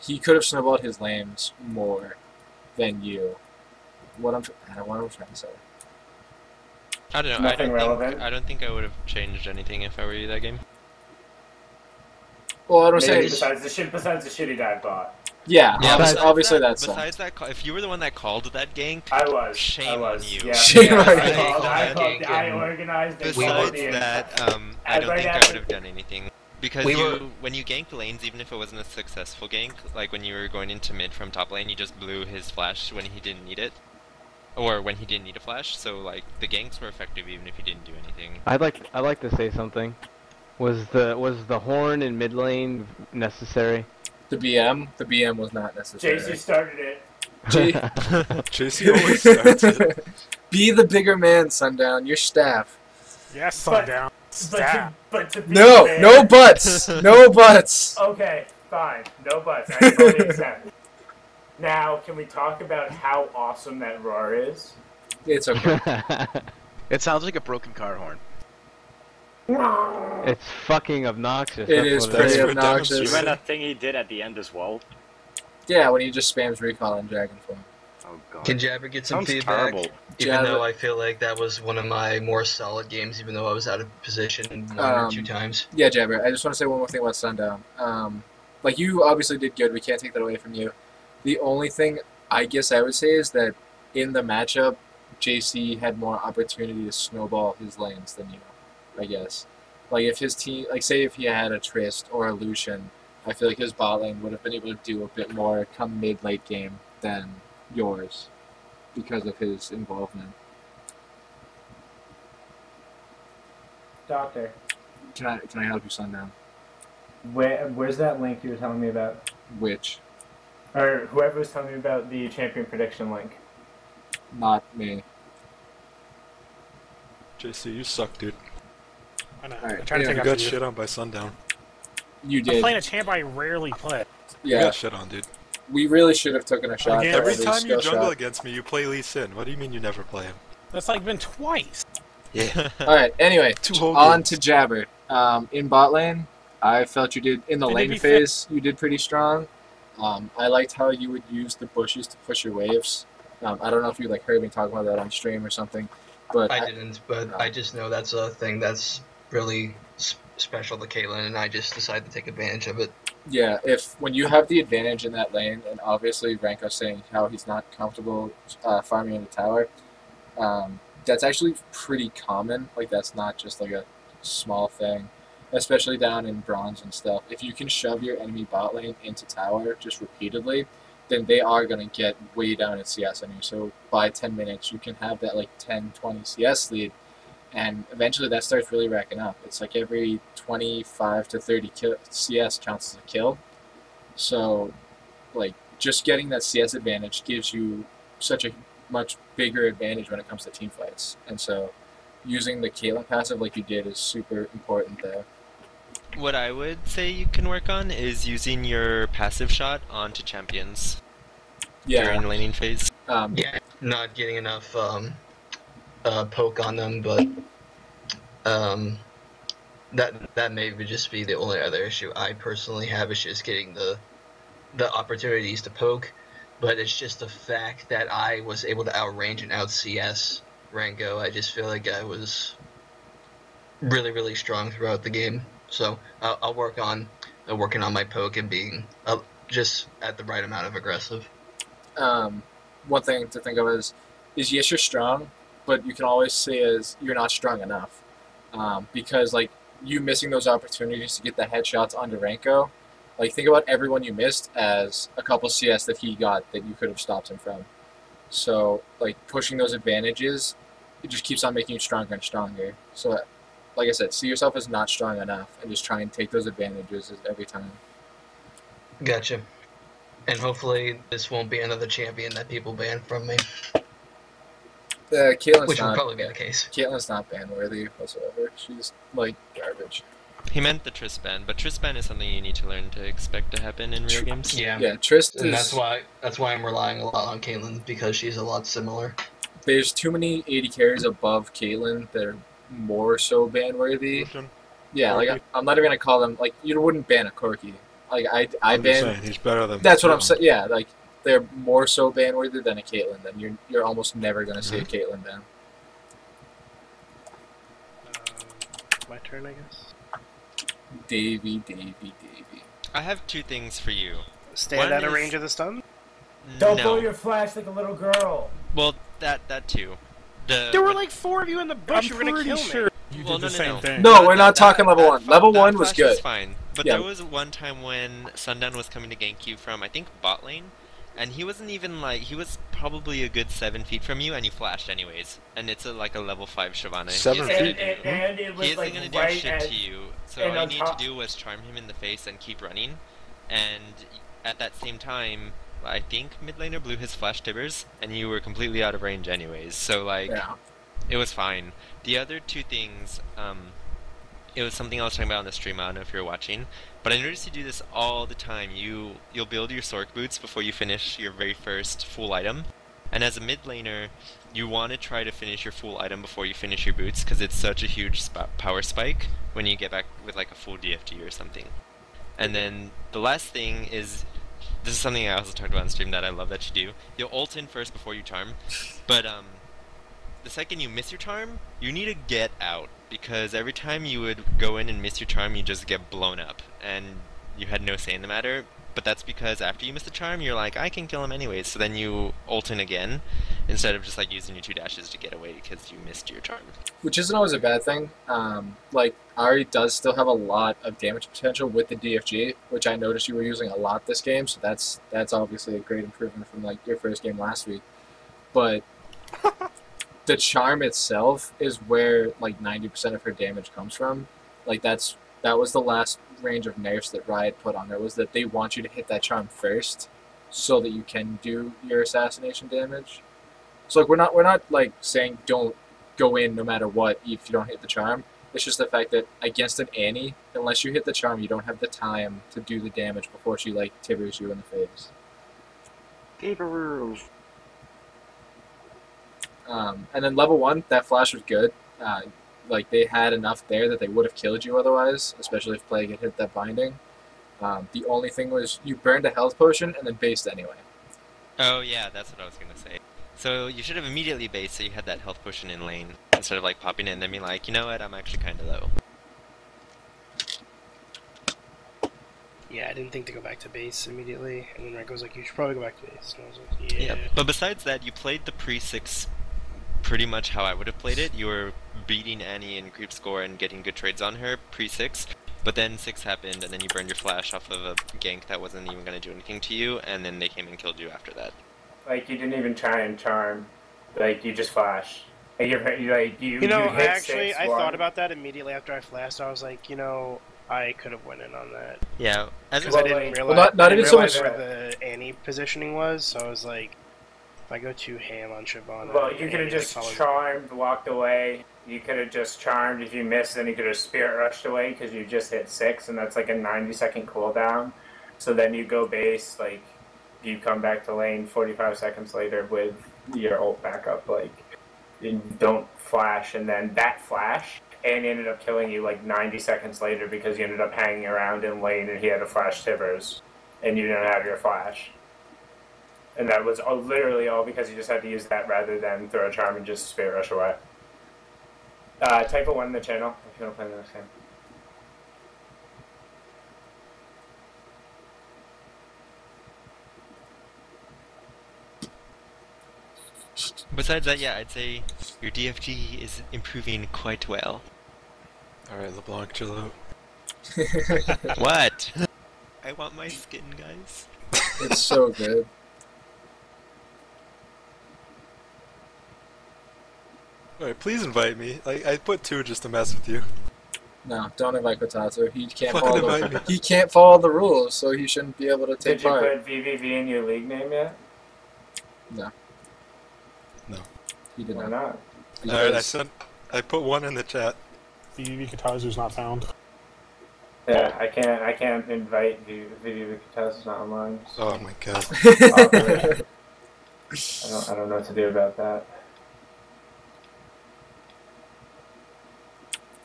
he could have snowballed his lanes more than you. What I'm trying to say. I don't know. Nothing relevant. I don't think I would have changed anything if I were you that game. Well, I'm Maybe saying, besides the shitty dive bot. yeah, Yeah, obviously that's besides that, if you were the one that called that gank, I was. shame on you. Yeah, Shame on you. I organized it. Besides that, I don't think I would have done anything. Because when you ganked lanes, even if it wasn't a successful gank, like when you were going into mid from top lane, you just blew his flash when he didn't need it. Or when he didn't need a flash, so like the ganks were effective even if he didn't do anything. I'd like to say something. Was the horn in mid lane necessary? The BM was not necessary. JC started it. JC always starts it. Be the bigger man, Sundown. Your staff. Yes, Sundown. Stab. But to be No, fair, no buts. No buts. Okay, fine. No buts. I totally accept. Now, can we talk about how awesome that roar is? It's okay. It sounds like a broken car horn. It's fucking obnoxious. It that's is what pretty is. obnoxious. demonstrating. You remember that thing he did at the end as well? Yeah, when he just spams recall on Dragonfly. Oh god. Can Jabber get some Sounds feedback? terrible. Even Jabber- though I feel like that was one of my more solid games, even though I was out of position one or two times. Yeah, Jabber, I just want to say one more thing about Sundown. Like, you obviously did good. We can't take that away from you. The only thing I guess I would say is that in the matchup, JC had more opportunity to snowball his lanes than you, I guess. Like, if his team, like, say if he had a Trist or a Lucian, I feel like his bot lane would have been able to do a bit more come mid-late game than yours because of his involvement. Doctor, Can I help you, Sundown? where's that link you were telling me about? Which? Or whoever was telling me about the champion prediction link. Not me. JC, you suck, dude. I know. Alright, I'm trying to anyway, take You out got shit on by Sundown. You I'm did. playing a champ I rarely play. You Yeah, got shit on, dude. we really should have taken a shot. Again, for Every every time you skill jungle shot. against me, you play Lee Sin. What do you mean you never play him? That's like been twice. Yeah. Alright, anyway, 2 whole on games. to Jabber. In bot lane, I felt you did, in the And to lane be fair- phase, you did pretty strong. I liked how you would use the bushes to push your waves. I don't know if you like heard me talk about that on stream or something, but I didn't, but I just know that's a thing that's really special to Caitlyn, and I just decided to take advantage of it. yeah, when you have the advantage in that lane, and obviously Ranko's saying how he's not comfortable farming in the tower, that's actually pretty common. Like, that's not just like a small thing, especially down in bronze and stuff. If you can shove your enemy bot lane into tower just repeatedly, then they are going to get way down in CS on you. So by 10 minutes, you can have that like 10, 20 CS lead, and eventually that starts really racking up. It's like every 25 to 30 CS counts as a kill. So, like, just getting that CS advantage gives you such a much bigger advantage when it comes to team fights. And so, using the Caitlyn passive like you did is super important there. What I would say you can work on is using your passive shot onto champions during laning phase. Yeah, not getting enough poke on them, but that may just be the only other issue I personally have, is just getting the opportunities to poke. But it's just the fact that I was able to outrange and out CS Rango. I just feel like I was really strong throughout the game. So I'll work on working on my poke and being just at the right amount of aggressive. One thing to think of is yes, you're strong, but you can always say as you're not strong enough, because like you missing those opportunities to get the headshots onto Renko. Like think about everyone you missed as a couple CS that he got that you could have stopped him from. So like pushing those advantages, it just keeps on making you stronger and stronger. So like I said, see yourself as not strong enough and just try and take those advantages every time. Gotcha. And hopefully this won't be another champion that people ban from me. Caitlyn's Which not, would probably be the case. Caitlyn's not ban worthy whatsoever. She's like garbage. He meant the Triss ban, but Triss ban is something you need to learn to expect to happen in real games. Yeah, Triss and is. that's why I'm relying a lot on Caitlyn, because she's a lot similar. There's too many 80 carries above Caitlyn that are more so ban worthy. Yeah, Corki. like I'm not even gonna call them like you wouldn't ban a Corki. Like I I'm ban. just saying, he's better than. That's what I'm saying. Yeah, like they're more so ban worthy than a Caitlyn. Then you're almost never gonna see a Caitlyn ban. My turn, I guess. Davey. I have two things for you. Stand One out of is- range of the stun? Don't no. blow your flash like a little girl. Well, that too. There were like 4 of you in the bush. You were gonna kill me. You Well, did no, the no, same no. thing. No, we're not talking level 1. Level 1 was flash good. Was fine. But Yeah. there was one time when Sundown was coming to gank you from, I think, bot lane, and he wasn't even like, he was probably a good 7 feet from you, and you flashed anyways. And it's like a level 5 Shyvana. 7 He isn't feet? gonna And it do- was he isn't like gonna do right shit at, to you. So and all you on need top- to do was charm him in the face and keep running. And at that same time, I think mid laner blew his flash tibbers, and you were completely out of range anyways. So like, Yeah. it was fine. The other two things, it was something I was talking about on the stream. I don't know if you're watching, but I noticed you do this all the time. You'll build your Sork boots before you finish your very first full item, and as a mid laner, you want to try to finish your full item before you finish your boots because it's such a huge power spike when you get back with like a full DFT or something. And then the last thing is, this is something I also talked about on stream that I love that you do. You'll ult in first before you charm, but the second you miss your charm, you need to get out, because every time you would go in and miss your charm, you just get blown up, and you had no say in the matter. But that's because after you miss the charm, you're like, I can kill him anyways, so then you ult in again, instead of just like using your 2 dashes to get away because you missed your charm. Which isn't always a bad thing. Like Ari does still have a lot of damage potential with the DFG, which I noticed you were using a lot this game, so that's obviously a great improvement from like your first game last week. But the charm itself is where like 90% of her damage comes from. Like that was the last range of nerfs that Riot put on her, was that they want you to hit that charm first so that you can do your assassination damage. So like we're not like saying don't go in no matter what if you don't hit the charm. It's just the fact that against an Annie, unless you hit the charm, you don't have the time to do the damage before she like tibbers you in the face. And then level 1, that flash was good. Like they had enough there that they would have killed you otherwise, especially if Plague had hit that binding. The only thing was you burned a health potion and then based anyway. Oh yeah, that's what I was gonna say. So you should have immediately based so you had that health potion in lane, instead of like popping in and then being like, you know what, I'm actually kinda low. Yeah, I didn't think to go back to base immediately, and then Renko was like, you should probably go back to base. And I was like, yeah. But besides that, you played the pre-6 pretty much how I would have played it. You were beating Annie in creep score and getting good trades on her pre-6, but then 6 happened and then you burned your flash off of a gank that wasn't even going to do anything to you, and then they came and killed you after that. Like you didn't even try and charm. Like you just flash. Like you You know, you I hit actually 6, I 1. thought about that immediately after I flashed. I was like, you know, I could have went in on that. Yeah, as Because I didn't like- realize, not I didn't even so realize much- where the Annie positioning was, so I was like, if I go too ham on Shyvana... Well, you could Annie, have just like, follows- charmed, walked away. You could have just charmed if you missed, then you could have spirit rushed away because you just hit 6, and that's like a 90-second cooldown. So then you go base, like you come back to lane 45 seconds later with your ult back up, like you don't flash, and then that flash, and ended up killing you like 90 seconds later because you ended up hanging around in lane and he had a flash tibbers, and you didn't have your flash. And that was literally all because you just had to use that rather than throw a charm and just spirit rush away. Type a 1 in the channel if you want to play the next game. Besides that, yeah, I'd say your DFG is improving quite well. Alright, LeBlanc, chill out. What? I want my skin, guys. It's so good. Alright, please invite me. I put 2 just to mess with you. No, don't invite Kotatsu. He can't Fucking follow invite me. he can't follow the rules, so he shouldn't be able to take Did you part. put vVv in your league name yet? No. No. He did Why not. not? Because I put 1 in the chat. vVv Katazu's not found. Yeah, I can't invite vVv because it's not online. So. Oh my god. I don't know what to do about that.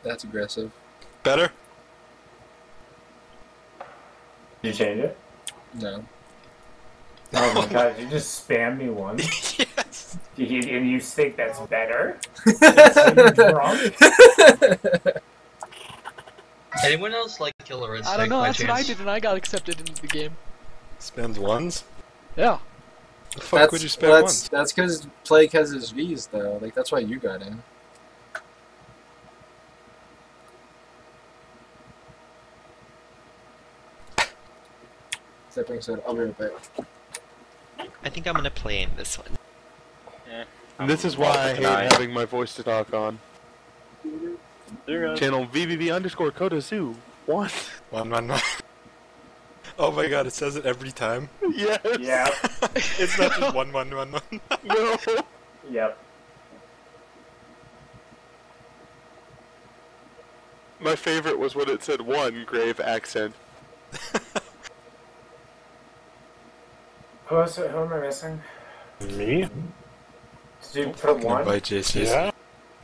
That's aggressive. Better? Did you change it? No. Oh my god, you just spammed me once? Yes! And you think that's better? You're drunk? Anyone else like Killer Instinct? I don't know, by that's what I chance? did and I got accepted into the game. Spammed 1s? Yeah. The fuck would you spam 1s? That's because Plague has his V's, though. Like, that's why you got in. That being said, I'll be right back. I think I'm gonna play in this one. And this is why I hate having my voice to talk on. Channel vVv_Kotazu. What? 111. Oh my god, it says it every time. Yes. Yeah. It's not just 1111. No. Yep. My favorite was when it said 1 grave accent. Who am I missing? Me? Did you put 1? Invite JC. Yeah.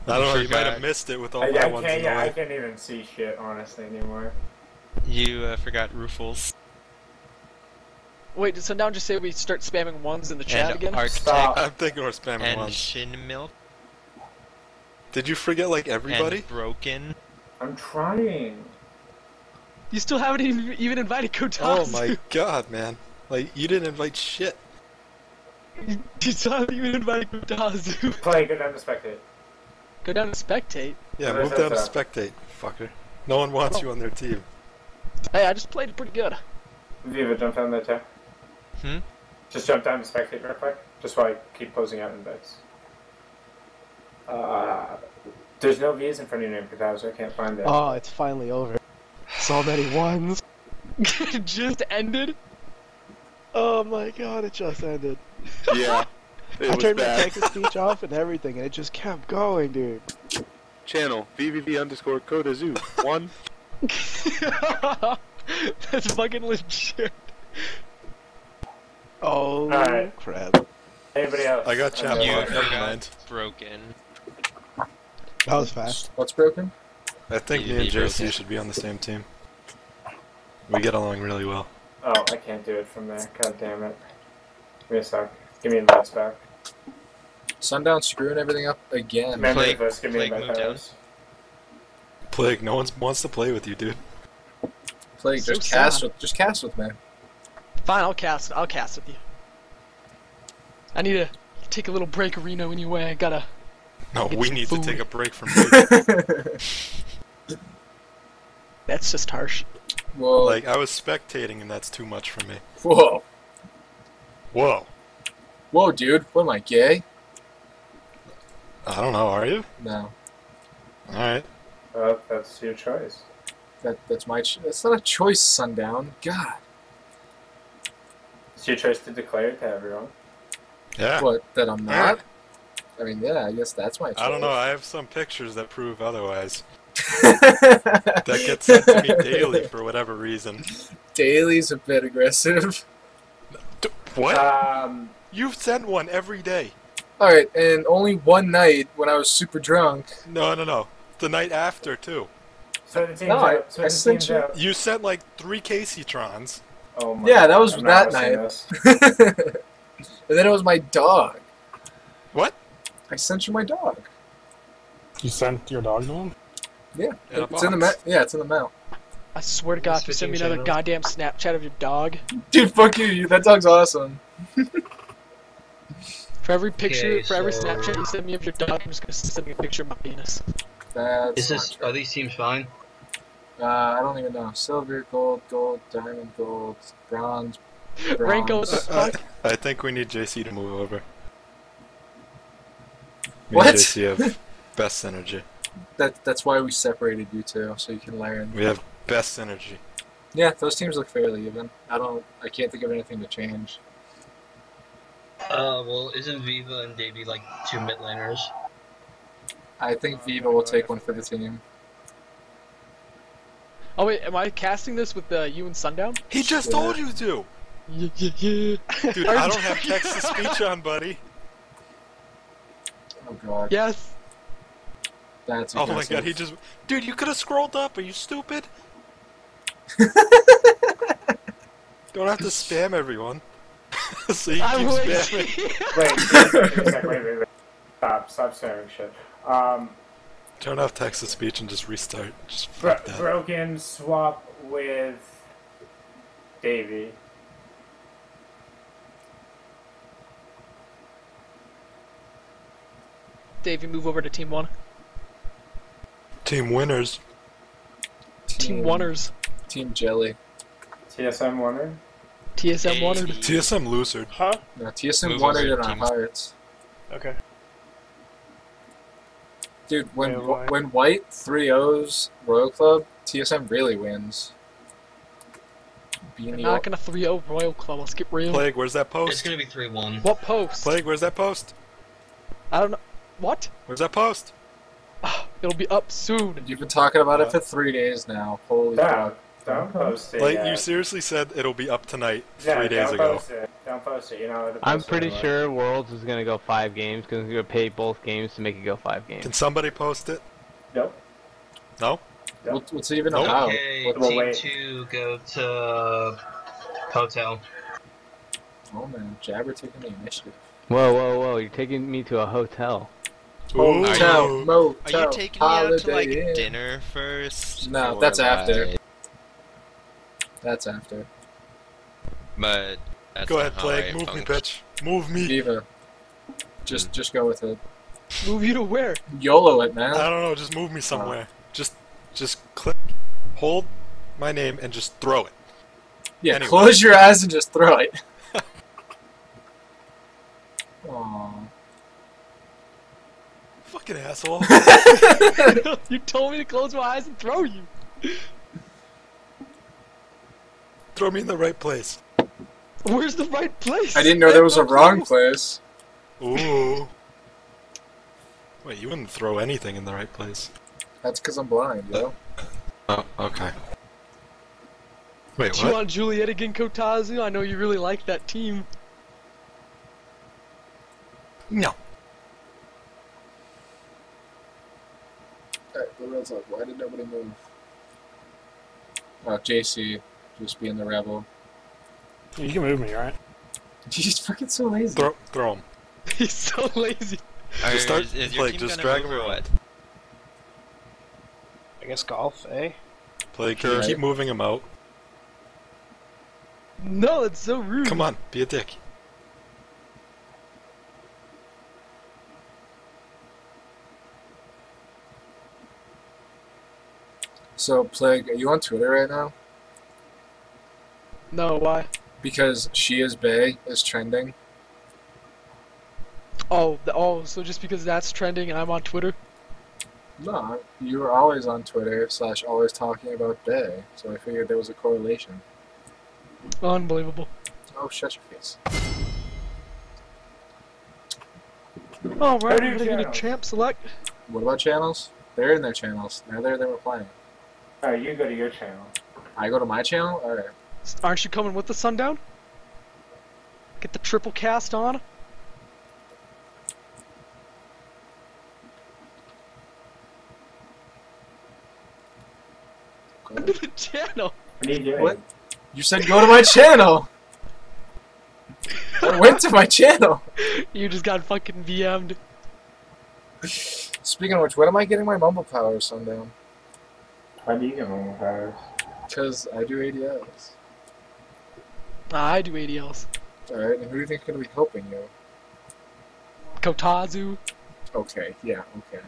I don't know, you might have missed it with all my ones in the I way. can't even see shit, honestly, anymore. You forgot Rufles. Wait, did Sundown just say we start spamming 1s in the chat And again? Architect. I'm thinking we're spamming And 1s. Shin Milk. Did you forget, like, everybody? And Broken. I'm trying. You still haven't even invited Kotatsu. Oh my god, man. Like, you didn't invite shit. You still haven't even invited Kotatsu. Play, go down to spectate. Go down to spectate. Yeah, What move is down to that? spectate, fucker. No one wants you on their team. Hey, I just played it pretty good. Viva, jump down there too. Hmm? Just jump down to spectate real quick. Just while I keep closing out invites. There's no V's in front of your name, Kotatsu. I can't find it. Oh, it's finally over. So many 1s. It just ended? Oh my god, it just ended. Yeah. It I was turned my bad. text-to-speech off and everything, and it just kept going, dude. Channel vVv_Kotazu. 1. That's fucking legit. Oh, Alright. crap. Anybody else? I got chat You blocked, never forgot mind. Broken. That was fast. What's broken? I think You me and be JC broken. should be on the same team. We get along really well. Oh, I can't do it from there. God damn it. Give me a sec. Give me invites back. Sundown screwing everything up again. Remember Plague- this, give me Plague invite move down. powers. Plague, no one wants to play with you, dude. Plague, So just sad. cast with me. Fine, I'll cast with you. I need to take a little break, Reno, anyway. I gotta... No, Get we some need food. to take a break from you. That's just harsh. Whoa. Like, I was spectating and that's too much for me. Whoa. Whoa. Whoa, dude. What am I, gay? I don't know, are you? No. Alright. Well, that's your choice. That's my that's not a choice, Sundown. God. It's your choice to declare it to everyone. Yeah. What, that I'm not? I mean, yeah, I guess that's my choice. I don't know, I have some pictures that prove otherwise. That get sent to me daily for whatever reason. Daily's a bit aggressive. What? You've sent one every day. Alright, and only one night when I was super drunk. No. The night after, too. So the team's No, out. So I the sent team's you- out. You sent like 3 Caseytrons. Oh my Yeah, that God, was I'm not that listening night. to this. And then it was my dog. What? I sent you my dog. You sent your dog to him? Yeah, In a it's in the box. yeah, it's in the mail. I swear to God, if you send me another Switching goddamn Snapchat of your dog, Dude, fuck you. That dog's awesome. for every picture, Okay, for every so- Snapchat you send me of your dog, I'm just gonna send you a picture of my penis. That's Is this? Are these teams fine? I don't even know. Silver, gold, diamond, gold, bronze. Ranko, what the fuck? I think we need JC to move over. Me What? and JC have best synergy. That's why we separated you two, so you can learn. We have best synergy. Yeah, those teams look fairly even. I can't think of anything to change. Well, isn't Viva and Davey like 2 mid laners? I think Viva will take one for the team. Oh wait, am I casting this with you and Sundown? He just told you to! Yeah. Dude, I don't have text to speech on, buddy. Oh god. Yes. That's Oh my aggressive. god, he just... Dude, you could have scrolled up, are you stupid? Don't have to spam everyone. So you I'm keep lazy. spamming. Wait. Stop saying shit. Turn off text to speech and just restart. Just fuck that. Broken swap with Davey. Davey, move over to Team 1. Team winners. Team Oneers. Team Jelly. TSM winner? TSM Oneer. TSM loser. Huh? No, TSM Move wanted over in our teams. hearts. Okay. Dude, when Yeah, why? when White 3-0s Royal Club, TSM really wins. I'm Beanie not gonna 3-0 Royal Club, let's get real. Plague, where's that It's post? gonna be 3-1. What post? Plague, where's that post? I don't know. What? Where's that post? It'll be up soon. You've been talking about it for 3 days now. Holy crap. Don't post it. Like, yet. you seriously said it'll be up tonight, Yeah, 3 days don't ago. Post it. Don't post it. You know. I'm pretty sure Worlds is gonna go 5 games because we're gonna pay both games to make it go 5 games. Can somebody post it? Nope. No? What's even Nope. about? Okay, What- Team wait. 2 go to hotel. Oh man, Jabber taking the initiative. Whoa! You're taking me to a hotel. Ooh. Hotel, Are motel, you taking me out to like Holiday Inn. dinner first? No, or, that's after. like- That's after. But that's Go not ahead, how Plague. I Move me, function. bitch. Move me. Viva. Just go with it. Move you to where? YOLO it, man. I don't know, just move me somewhere. Just click, hold my name, and just throw it. Yeah, Anyway. close your eyes and just throw it. Aww. Fucking asshole. You told me to close my eyes and throw you. Throw me in the right place. Where's the right place? I didn't know there was a wrong place. Ooh. Wait, you wouldn't throw anything in the right place. That's because I'm blind, yo. Oh, okay. Wait, Do you what? want Juliet again, Kotazu? I know you really like that team. No. Alright, the Red's like, why did nobody move? Oh, JC, just being the rebel. You can move me, right? He's fucking so lazy. Throw him. He's so lazy. Just start, is your like, team just gonna drag move him or around. what? I guess golf, eh? Play, can you Right. keep moving him out? No, that's so rude. Come on, be a dick. So, Plague, are you on Twitter right now? No, why? Because She is Bae is trending. Oh, so just because that's trending and I'm on Twitter? No, you were always on Twitter / always talking about Bae, so I figured there was a correlation. Unbelievable. Oh, shut your face. Oh, right, do you we're gonna channels? champ select. What about channels? They're in their channels. They're there, they were playing. Alright, you go to your channel. I go to my channel? Alright. Aren't you coming with the Sundown? Get the triple cast on. Go Go to ahead. the channel. What are you doing? What? You said go to my channel! I went to my channel! You just got fucking VM'd. Speaking of which, when am I getting my mumble powers, Sundown? How do you get mumble powers? Because I do ADLs. I do ADLs. Alright, and who do you think is going to be helping you? Kotazu, Okay, yeah, okay.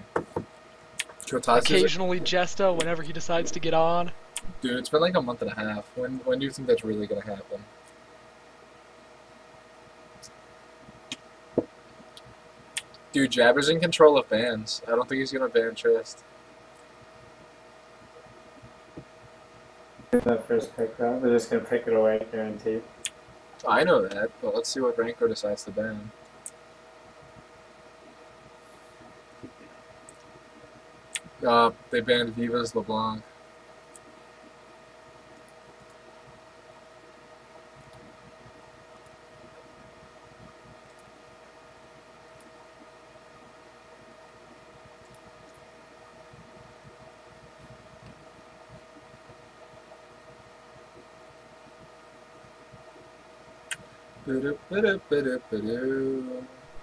Kotatsu's occasionally Jesta whenever he decides to get on. Dude, it's been like a month and a half. When do you think that's really going to happen? Dude, Jabber's in control of bans. I don't think he's going to ban Trist. That first pick though, they're just gonna pick it away, guaranteed. I know that, but let's see what Ranko decides to ban. They banned Viva's LeBlanc.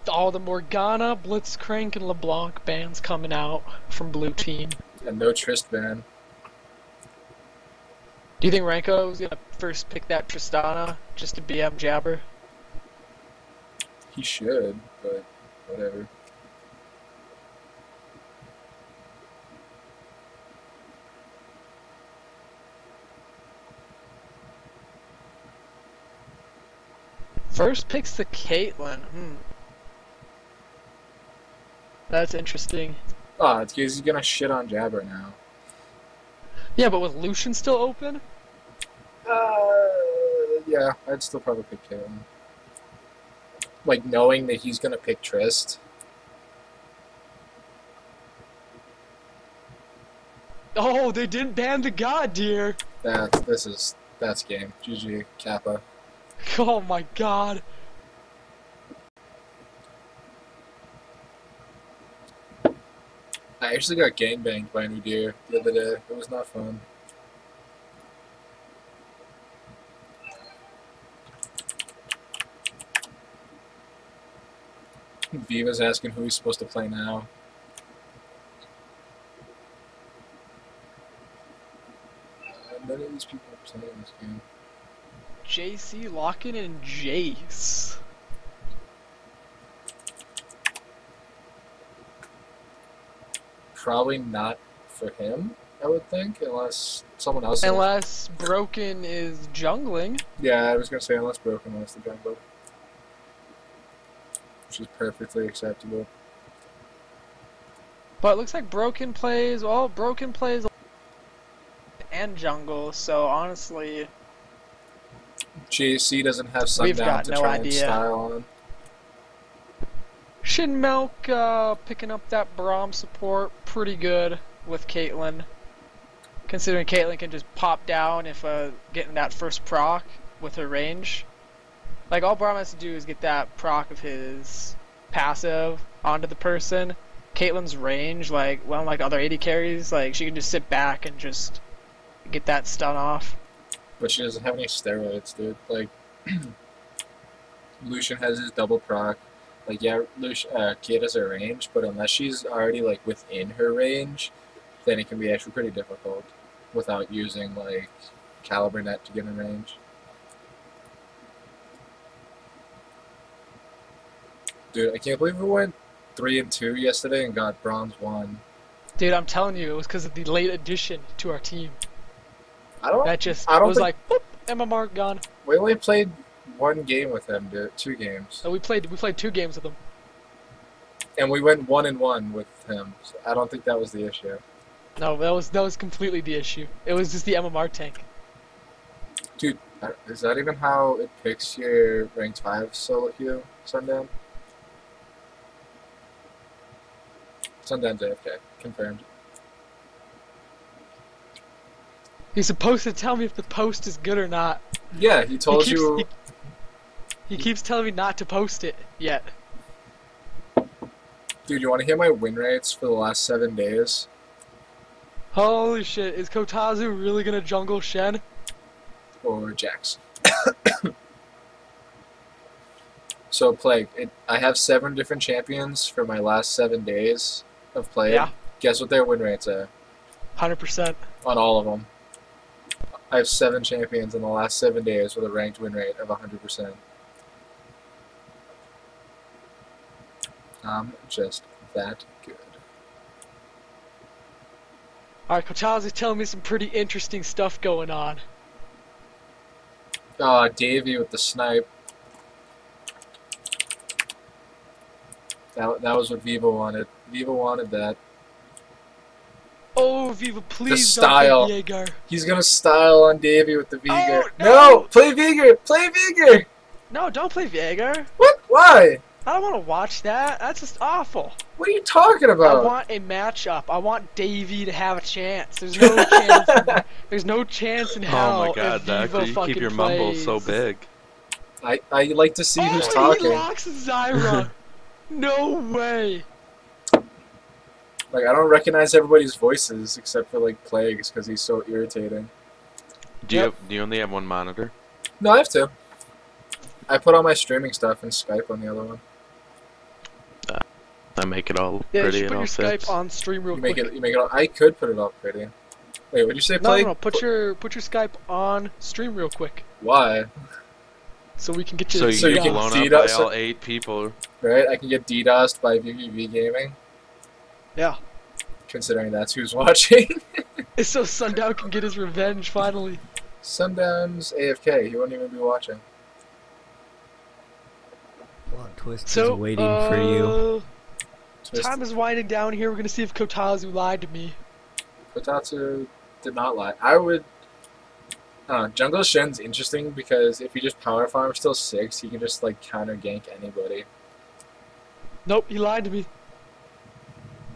All the Morgana, Blitzcrank, and LeBlanc bans coming out from blue team. And no Trist ban. Do you think Ranko's gonna first pick that Tristana just to BM Jabber? He should, but whatever. First picks the Caitlyn. That's interesting. Ah, it's because he's gonna shit on Jabber now. Yeah, but with Lucian still open? Yeah, I'd still probably pick Caitlyn. Like, knowing that he's gonna pick Trist. Oh, they didn't ban the God Deer! That's game. GG, Kappa. Oh my god. I actually got gangbanged by a new deer the other day. It was not fun. Viva's asking who he's supposed to play now. None of these people are playing this game. JC, Locken, and Jace. Probably not for him, I would think, unless someone else. Unless Broken is jungling. Yeah, I was gonna say unless Broken wants the jungle, which is perfectly acceptable. But it looks like Broken plays and jungle, so honestly, JC doesn't have we've Sundown got to no try and idea. style on. Shin Milk picking up that Braum support pretty good with Caitlyn. Considering Caitlyn can just pop down if getting that first proc with her range. Like, all Braum has to do is get that proc of his passive onto the person. Caitlyn's range, like, well, unlike other AD carries, like, she can just sit back and just get that stun off. But she doesn't have any steroids, dude. Like, Lucian has his double proc. Like, yeah, Kate has her range, but unless she's already, like, within her range, then it can be actually pretty difficult without using, like, Caliber Net to get in range. Dude, I can't believe we went 3-2 yesterday and got bronze 1. Dude, I'm telling you, it was because of the late addition to our team. I don't was like, boop, MMR gone. We only played one game with them, dude. 2 games. So we played 2 games with them. And we went 1-1 with him. So I don't think that was the issue. No, that was completely the issue. It was just the MMR tank. Dude, is that even how it picks your ranked 5 solo queue, Sundown? Sundown's AFK. Confirmed. He's supposed to tell me if the post is good or not. Yeah, he told you... He keeps telling me not to post it yet. Dude, you want to hear my win rates for the last 7 days? Holy shit, is Kotazu really gonna jungle Shen? Or Jax? So, Plague, I have 7 different champions for my last 7 days, have played. Yeah. Guess what their win rates are 100%. on all of them. I have 7 champions in the last 7 days with a ranked win rate of 100%. I'm just that good. Alright, Kotazi's telling me some pretty interesting stuff going on. Davey with the snipe. That was what Viva wanted. Viva wanted that. Oh, Viva, please The style. don't play Veigar. He's gonna style on Davey with the Veigar. Oh, no! Play Veigar! Play Veigar! No, don't play Veigar. What? Why? I don't want to watch that. That's just awful. What are you talking about? I want a matchup. I want Davey to have a chance. There's no chance. There's no chance in hell. Oh my god, if Doctor, Viva you fucking keep your plays. mumbles so big. I like to see who's He talking. locks Zyra. No way. Like, I don't recognize everybody's voices except for, like, Plagues because he's so irritating. Do you only have one monitor? No, I have 2. I put all my streaming stuff in Skype on the other one. I make it all Yeah, you pretty should and put all your fits. Skype on stream real You quick. make it all. I could put it all pretty. Wait, what'd you say, No, Plague? no, put your Skype on stream real quick, Why? so we can get you. So the you So you get can blown see up by that- all 8 people. Right? I can get DDoSed by vVv Gaming, Yeah. considering that's who's watching. It's so Sundown can get his revenge finally. Sundown's AFK. He won't even be watching. Plot twist So is waiting for you. Time is winding down here. We're gonna see if Kotazu lied to me. Kotatsu did not lie. I would. Jungle Shen's interesting because if you just power farm still 6, he can just like counter gank anybody. Nope, he lied to me.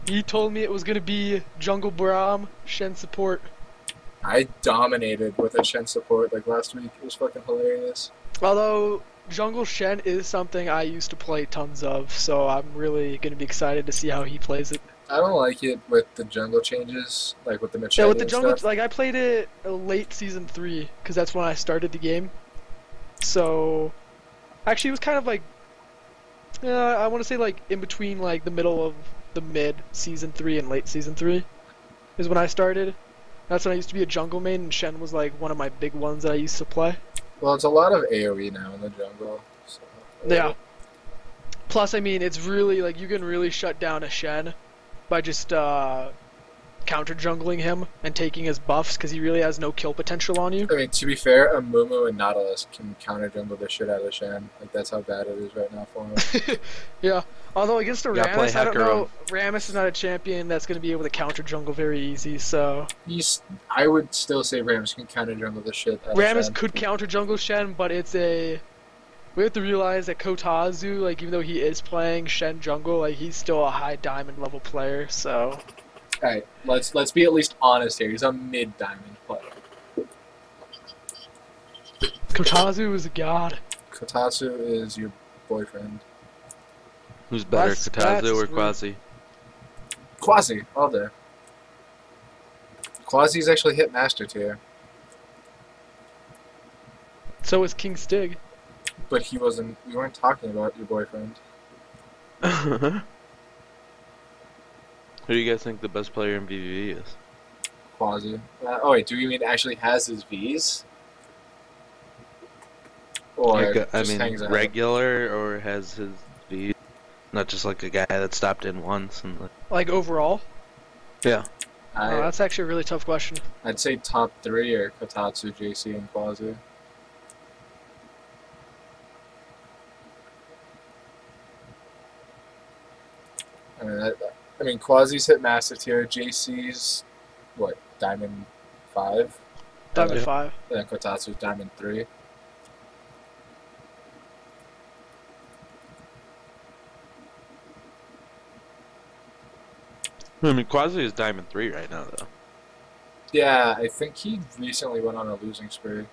He told me it was gonna be Jungle Braum, Shen support. I dominated with a Shen support like last week. It was fucking hilarious. Although Jungle Shen is something I used to play tons of, so I'm really gonna be excited to see how he plays it. I don't like it with the jungle changes, like with the machete. Yeah, with the and jungle, stuff. like I played it late season 3, because that's when I started the game. So, actually, it was kind of like, I want to say like in between like the middle of the mid season 3 and late season 3 is when I started. That's when I used to be a jungle main, and Shen was like one of my big ones that I used to play. Well, it's a lot of AoE now in the jungle. So, Yeah. Plus, I mean, it's really like you can really shut down a Shen by just counter jungling him and taking his buffs because he really has no kill potential on you. I mean, to be fair, a Mumu and Nautilus can counter jungle the shit out of Shen. Like that's how bad it is right now for him. Yeah. Although against the Gotta play Rammus, I don't Hacker know. Rammus is not a champion that's going to be able to counter jungle very easy. So I would still say Rammus can counter jungle the shit out of Rammus Shen. could counter jungle Shen, but it's a. We have to realize that Kotazu, like even though he is playing Shen jungle, like he's still a high diamond level player. So. Alright, let's be at least honest here. He's a mid-diamond player. Kotazu is a god. Kotatsu is your boyfriend. Who's better, That's Kotazu or rude. Quasi? Quasi, all day. Quasi's actually hit master tier, So is King Stig. but he wasn't. We weren't talking about your boyfriend. Who do you guys think the best player in vVv is? Quasi. Oh wait, do you mean actually has his V's? Or Like, I just mean, hangs out? regular or has his V? Not just like a guy that stopped in once and like. Like overall? Yeah. Oh, that's actually a really tough question. I'd say top 3 are Kotatsu, JC, and Quasi. I mean, Quasi's hit master tier. JC's what? Diamond 5. Diamond 5. Then Kotatsu's Diamond 3. I mean, Quasi is Diamond 3 right now, though. Yeah, I think he recently went on a losing spree.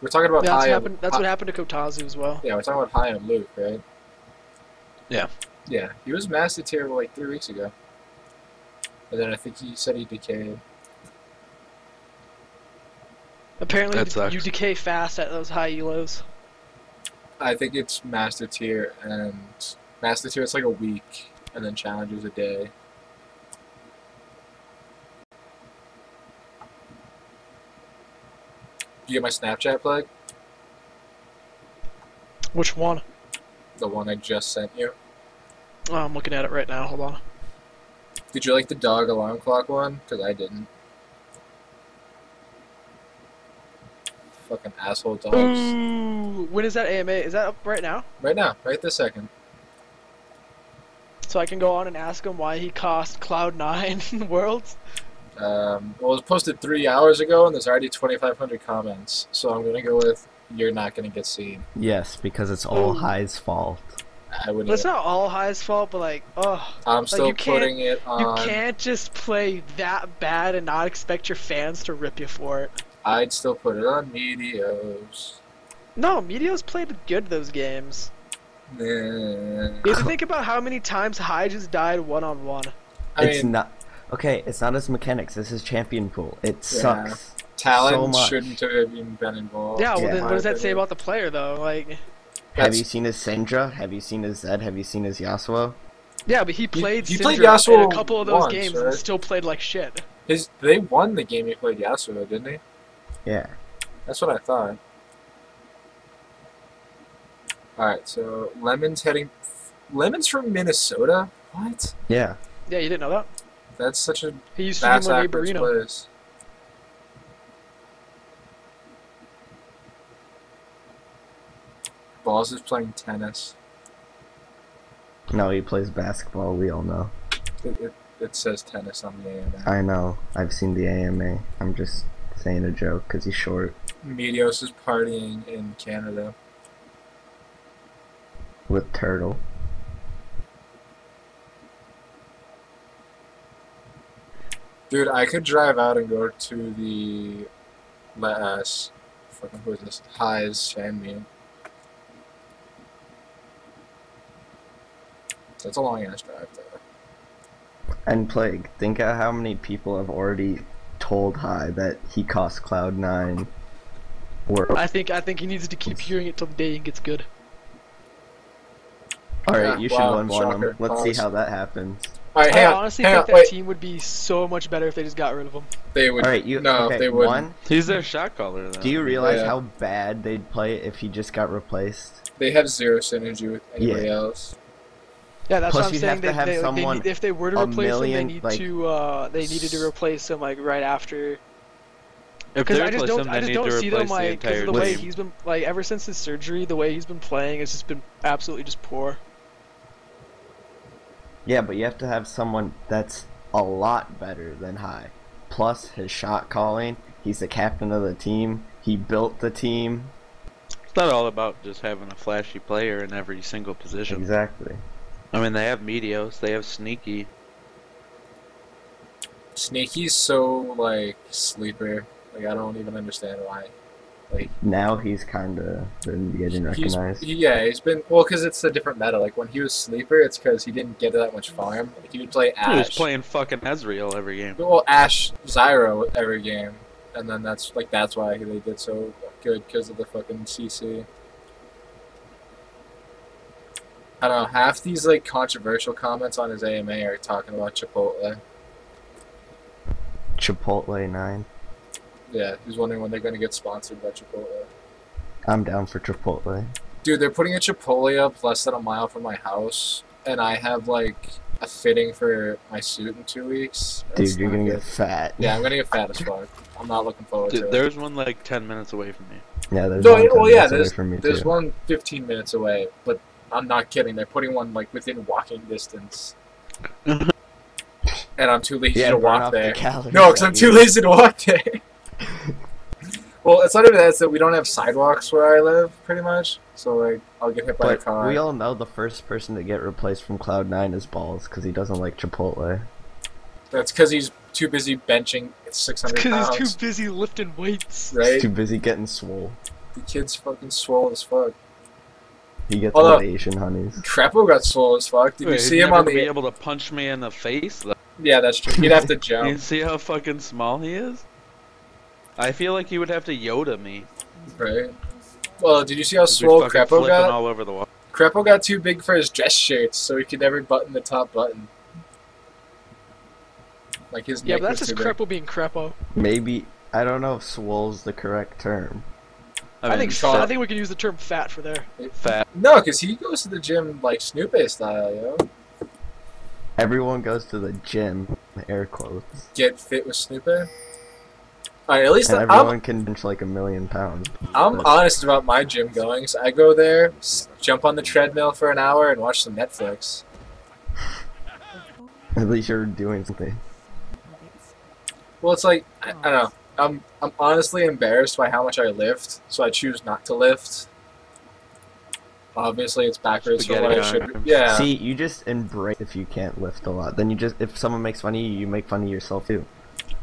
We're talking about Yeah, high. that's what happened to Kotazu as well. Yeah, we're talking about high and Luke, right? Yeah. Yeah, he was master tier like 3 weeks ago. And then I think he said he decayed. Apparently, That sucks. you decay fast at those high elos. I think it's master tier, and master tier it's like a week, and then challengers a day. You get my Snapchat plug? Which one? The one I just sent you. Oh, I'm looking at it right now. Hold on. Did you like the dog alarm clock one? Because I didn't. Fucking asshole dogs. Ooh, when is that AMA? Is that up right now? Right now, right this second. So I can go on and ask him why he cost Cloud9 Worlds? Well, it was posted 3 hours ago, and there's already 2,500 comments. So I'm gonna go with you're not gonna get seen. Yes, because it's all Ooh. High's fault. I would. Well, it's not all High's fault, but like, I'm still you can't, putting it on. You can't just play that bad and not expect your fans to rip you for it. I'd still put it on Medios. No, Meteo's played good those games. Nah. You have to think about how many times High just died one-on-one. It's not okay. It's not his mechanics. This is champion pool. It sucks. Talent so much. shouldn't have even been involved. Yeah, well then what does that say about the player though? Like, have you seen his Syndra? Have you seen his Zed? Have you seen his Yasuo? yeah, but he played he Syndra played Yasuo in a couple of those once, games right? and still played like shit. They won the game he played Yasuo, didn't he? Yeah. That's what I thought. Alright, so Lemon's from Minnesota? What? Yeah. Yeah, you didn't know that? That's such a He used to bass be my backwards neighborino. place. Balls is playing tennis. No, he plays basketball. We all know. It says tennis on the AMA. I know. I've seen the AMA. I'm just saying a joke because he's short. Medios is partying in Canada. With Turtle. Dude, I could drive out and go to the fucking who is this? High's fan meet. That's a long ass drive though. And Plague, think of how many people have already told High that he cost Cloud9 World. I think he needs to keep hearing it till the day he gets good. Alright, you should wow, 1-1 him. Let's pause. see how that happens. Alright, I honestly think that wait. team would be so much better if they just got rid of him. They would. Alright, they wouldn't. One, He's their shot caller, though. do you realize Yeah. how bad they'd play if he just got replaced? They have zero synergy with anybody else. Yeah, that's Plus what I'm you'd saying. have to have someone If they were to a replace million, him, like- they needed to replace him like right after. If Because they I just replace don't, him, I they just need don't to see them replace the like because of entire the way team. he's been like ever since his surgery, the way he's been playing has just been absolutely just poor. Yeah, but you have to have someone that's a lot better than High. Plus his shot calling, he's the captain of the team, he built the team. It's not all about just having a flashy player in every single position. Exactly. I mean, they have Medios, they have Sneaky. Sneaky's so like sleeper. Like I don't even understand why. Like Now he's kinda been getting recognized. he's been because it's a different meta. Like when he was sleeper, it's because he didn't get that much farm. Like, he would play Ash. He was playing fucking Ezreal every game. Well, Ash Zyro every game, and then that's why they did so good because of the fucking CC. I don't know. Half these like controversial comments on his AMA are talking about Chipotle. Chipotle 9. Yeah, he's wondering when they're gonna get sponsored by Chipotle. I'm down for Chipotle. Dude, they're putting a Chipotle up less than a mile from my house, and I have like a fitting for my suit in 2 weeks. That's Dude, you're not gonna good. get fat. Yeah, I'm gonna get fat as fuck. I'm not looking forward to Dude, it. there's one like 10 minutes away from me. Yeah, there's No, one well, 10 yeah, minutes away from me there's too. one 15 minutes away, but I'm not kidding. They're putting one like within walking distance, and I'm too lazy Yeah, to burn walk off the there. calories No, because that I'm you too eat. lazy to walk there. Well, it's not even that. It's that we don't have sidewalks where I live, pretty much. So like, I'll get hit by a But car. we all know the first person to get replaced from Cloud9 is Balls, because he doesn't like Chipotle. That's because he's too busy benching 600 Because pounds. he's too busy lifting weights. Right? He's too busy getting swole. The kid's fucking swole as fuck. He gets Although- all the Asian honeys. Crepo got swole as fuck. Did Wait, you he'd see him never on be the? able to punch me in the face, though. Yeah, that's true. He'd have to You jump. see how fucking small he is? I feel like he would have to Yoda me. Right. Well, did you see how He'd be swole fucking Crepo flipping got? all over the wall. Crepo got too big for his dress shirts, so he could never button the top button. Like his Yeah, neck but that's was just too big. Crepo being Crepo. Maybe I don't know if swole's the correct term. I think Sean- I think we can use the term fat for there. Fat. No, because he goes to the gym like Snoop style, yo. Everyone goes to the gym, air quotes. Get fit with Snoop. Alright, at least And everyone can bench like 1,000,000 pounds. I'm But- honest about my gym goings. I go there, jump on the treadmill for an hour, and watch some Netflix. At least you're doing something. Well, it's like I don't know. I'm honestly embarrassed by how much I lift, so I choose not to lift. Obviously, it's backwards from what I should. Yeah. See, you just embrace if you can't lift a lot. Then you just, if someone makes fun of you, you make fun of yourself too.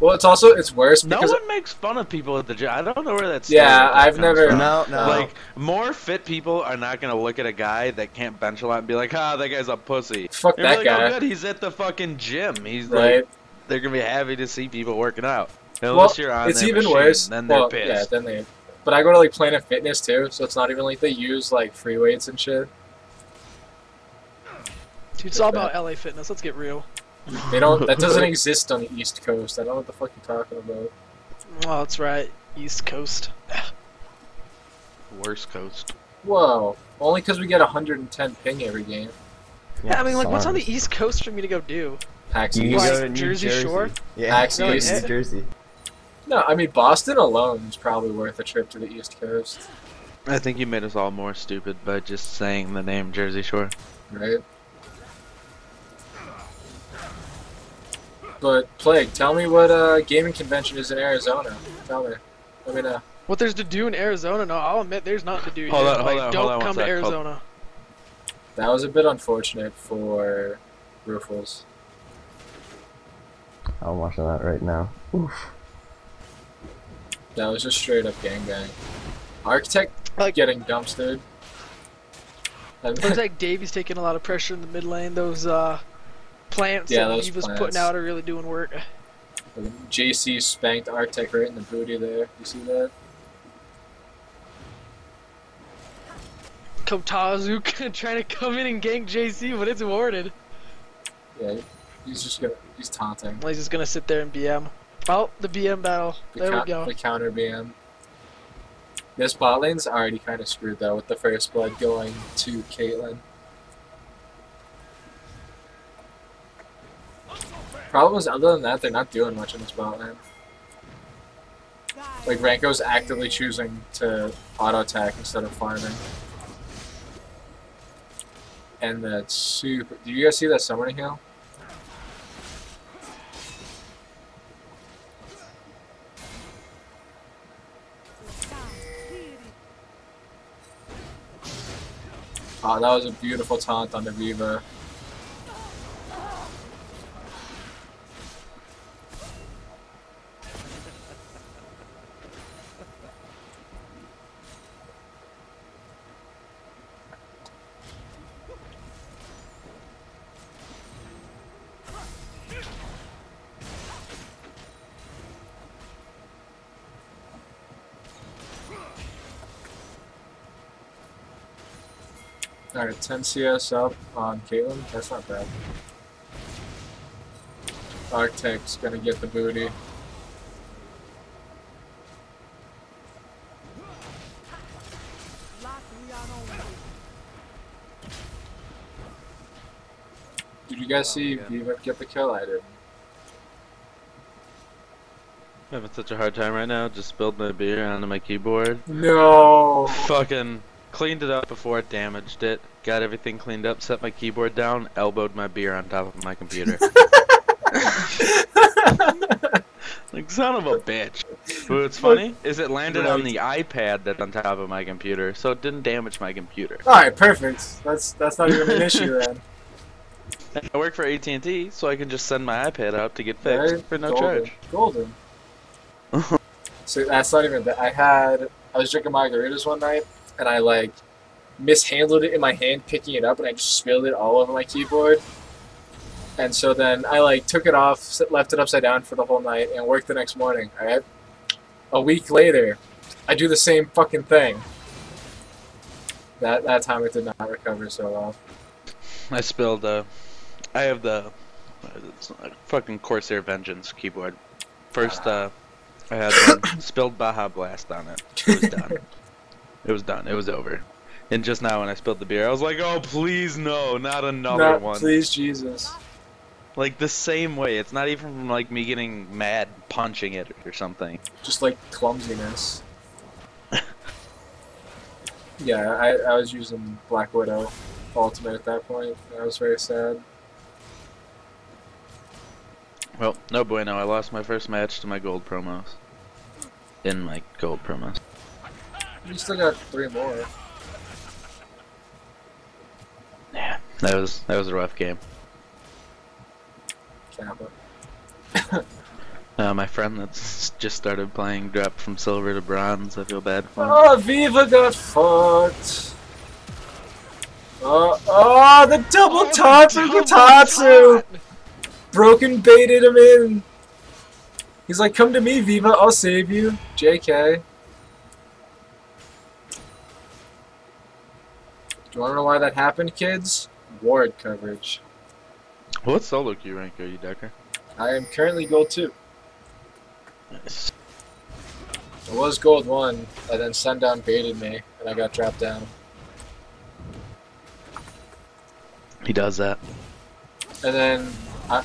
Well, it's worse No because one makes fun of people at the gym. I don't know where that's. Yeah, I've never. No. Like, more fit people are not gonna look at a guy that can't bench a lot and be like, "Ah, that guy's a pussy." Fuck They're that like, guy. Oh, good, he's at the fucking gym. He's Right. like, they're gonna be happy to see people working out. Well, Unless you're on it's their even machine, worse. Then they're Well, pissed. yeah, then they. But I go to like Planet Fitness too, so it's not even like they use like free weights and shit. Dude, it's all about LA Fitness. Let's get real. They don't. That doesn't exist on the East Coast. I don't know what the fuck you're talking about. Well, that's right. East Coast. Worst coast. Whoa! Only because we get 110 ping every game. Yeah, I mean, like, what's on the East Coast for me to go do? PAX You East. can go to New Jersey Shore? Yeah, PAX go to East. New Jersey. No, I mean Boston alone is probably worth a trip to the East Coast, I think you made us all more stupid by just saying the name Jersey Shore. right? But Plague, tell me what gaming convention is in Arizona. Tell me. Let me know. What there's to do in Arizona? No, I'll admit there's nothing to do Hold here. on, Like, hold on, don't hold on, come one to sec, hold- Arizona. That was a bit unfortunate for Roofles. I'm watching that right now. Oof. That was just straight up gangbang. Architect getting dumpstered. Looks like Davey's taking a lot of pressure in the mid lane. Those plants Yeah, that those he was plants. putting out are really doing work. JC spanked Architect right in the booty there. You see that? Kotazu trying to come in and gank JC, but it's awarded. Yeah, he's taunting. Well, he's just gonna sit there and BM. Oh, the BM battle. There we go. The counter BM. This bot lane's already kind of screwed though, with the first blood going to Caitlyn. Problem is, other than that, they're not doing much in this bot lane. Like, Ranko's actively choosing to auto-attack instead of farming. And that's super... Did you guys see that summoning heal? Oh, that was a beautiful taunt on the Viva. Alright, 10 CS up on Caitlyn. That's not bad. Architect's gonna get the booty. Did you guys see Viva get the kill? I did. I'm having such a hard time right now. Just spilled my beer onto my keyboard. No. Fucking cleaned it up before it damaged it. Got everything cleaned up. Set my keyboard down. Elbowed my beer on top of my computer. Like son of a bitch. But what's funny is it landed on the iPad that's on top of my computer, so it didn't damage my computer. Alright, perfect. That's not even an issue then. I work for AT&T, so I can just send my iPad out to get fixed Right? for no Golden. charge. Golden. So that's not even that. I was drinking margaritas one night, and I like mishandled it in my hand picking it up, and I just spilled it all over my keyboard. And so then I like took it off, left it upside down for the whole night, and worked the next morning. Alright? A week later, I do the same fucking thing. That time it did not recover so well. I spilled I have the fucking Corsair Vengeance keyboard. First I had one. Spilled Baja Blast on it. It was done. It was done. It was over. And just now when I spilled the beer, I was like, oh, please no, not another one. Please, Jesus. Like the same way. It's not even from like me getting mad punching it or something. Just like clumsiness. Yeah, I was using Black Widow Ultimate at that point. I was very sad. Well, no bueno. I lost my first match to my gold promos. In my gold promos. You still got 3 more. Yeah, that was a rough game. Kappa. My friend that's just started playing dropped from silver to bronze. I feel bad for him. Oh, Viva got fucked. Oh, the double taunt from Kotatsu! Broken baited him in. He's like, come to me, Viva, I'll save you. JK. Do you want to know why that happened, kids? Ward coverage. What solo queue rank are you, Decker? I am currently gold 2. Nice. I was gold 1, and then Sundown baited me, and I got dropped down. He does that. And then,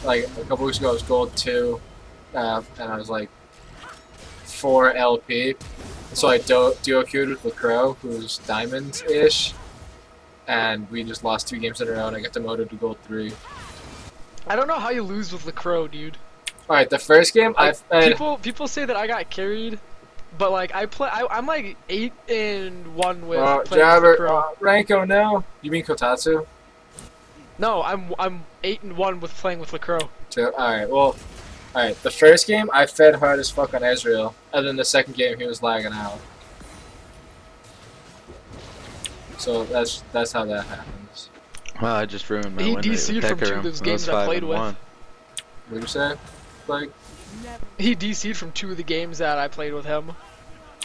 like, a couple weeks ago, I was gold 2, and I was like 4 LP. So I duo queued with LaCroix, who's diamond-ish, and we just lost 2 games in a row, and I got demoted to gold 3. I don't know how you lose with LaCroix, dude. Alright, the first game, like, people say that I got carried, but like I'm like 8-1 with Jabber, LaCroix. Ranko, no. You mean Kotatsu? No, I'm 8-1 with playing with LaCroix. Alright, well, alright. The first game, I fed hard as fuck on Ezreal, and then the second game, he was lagging out. So that's how that happens. Well, I just ruined my He win rate with DC'd from 2 Decker. of those I games was I played with. 5-1. What did you say? Like, he DC'd from 2 of the games that I played with him.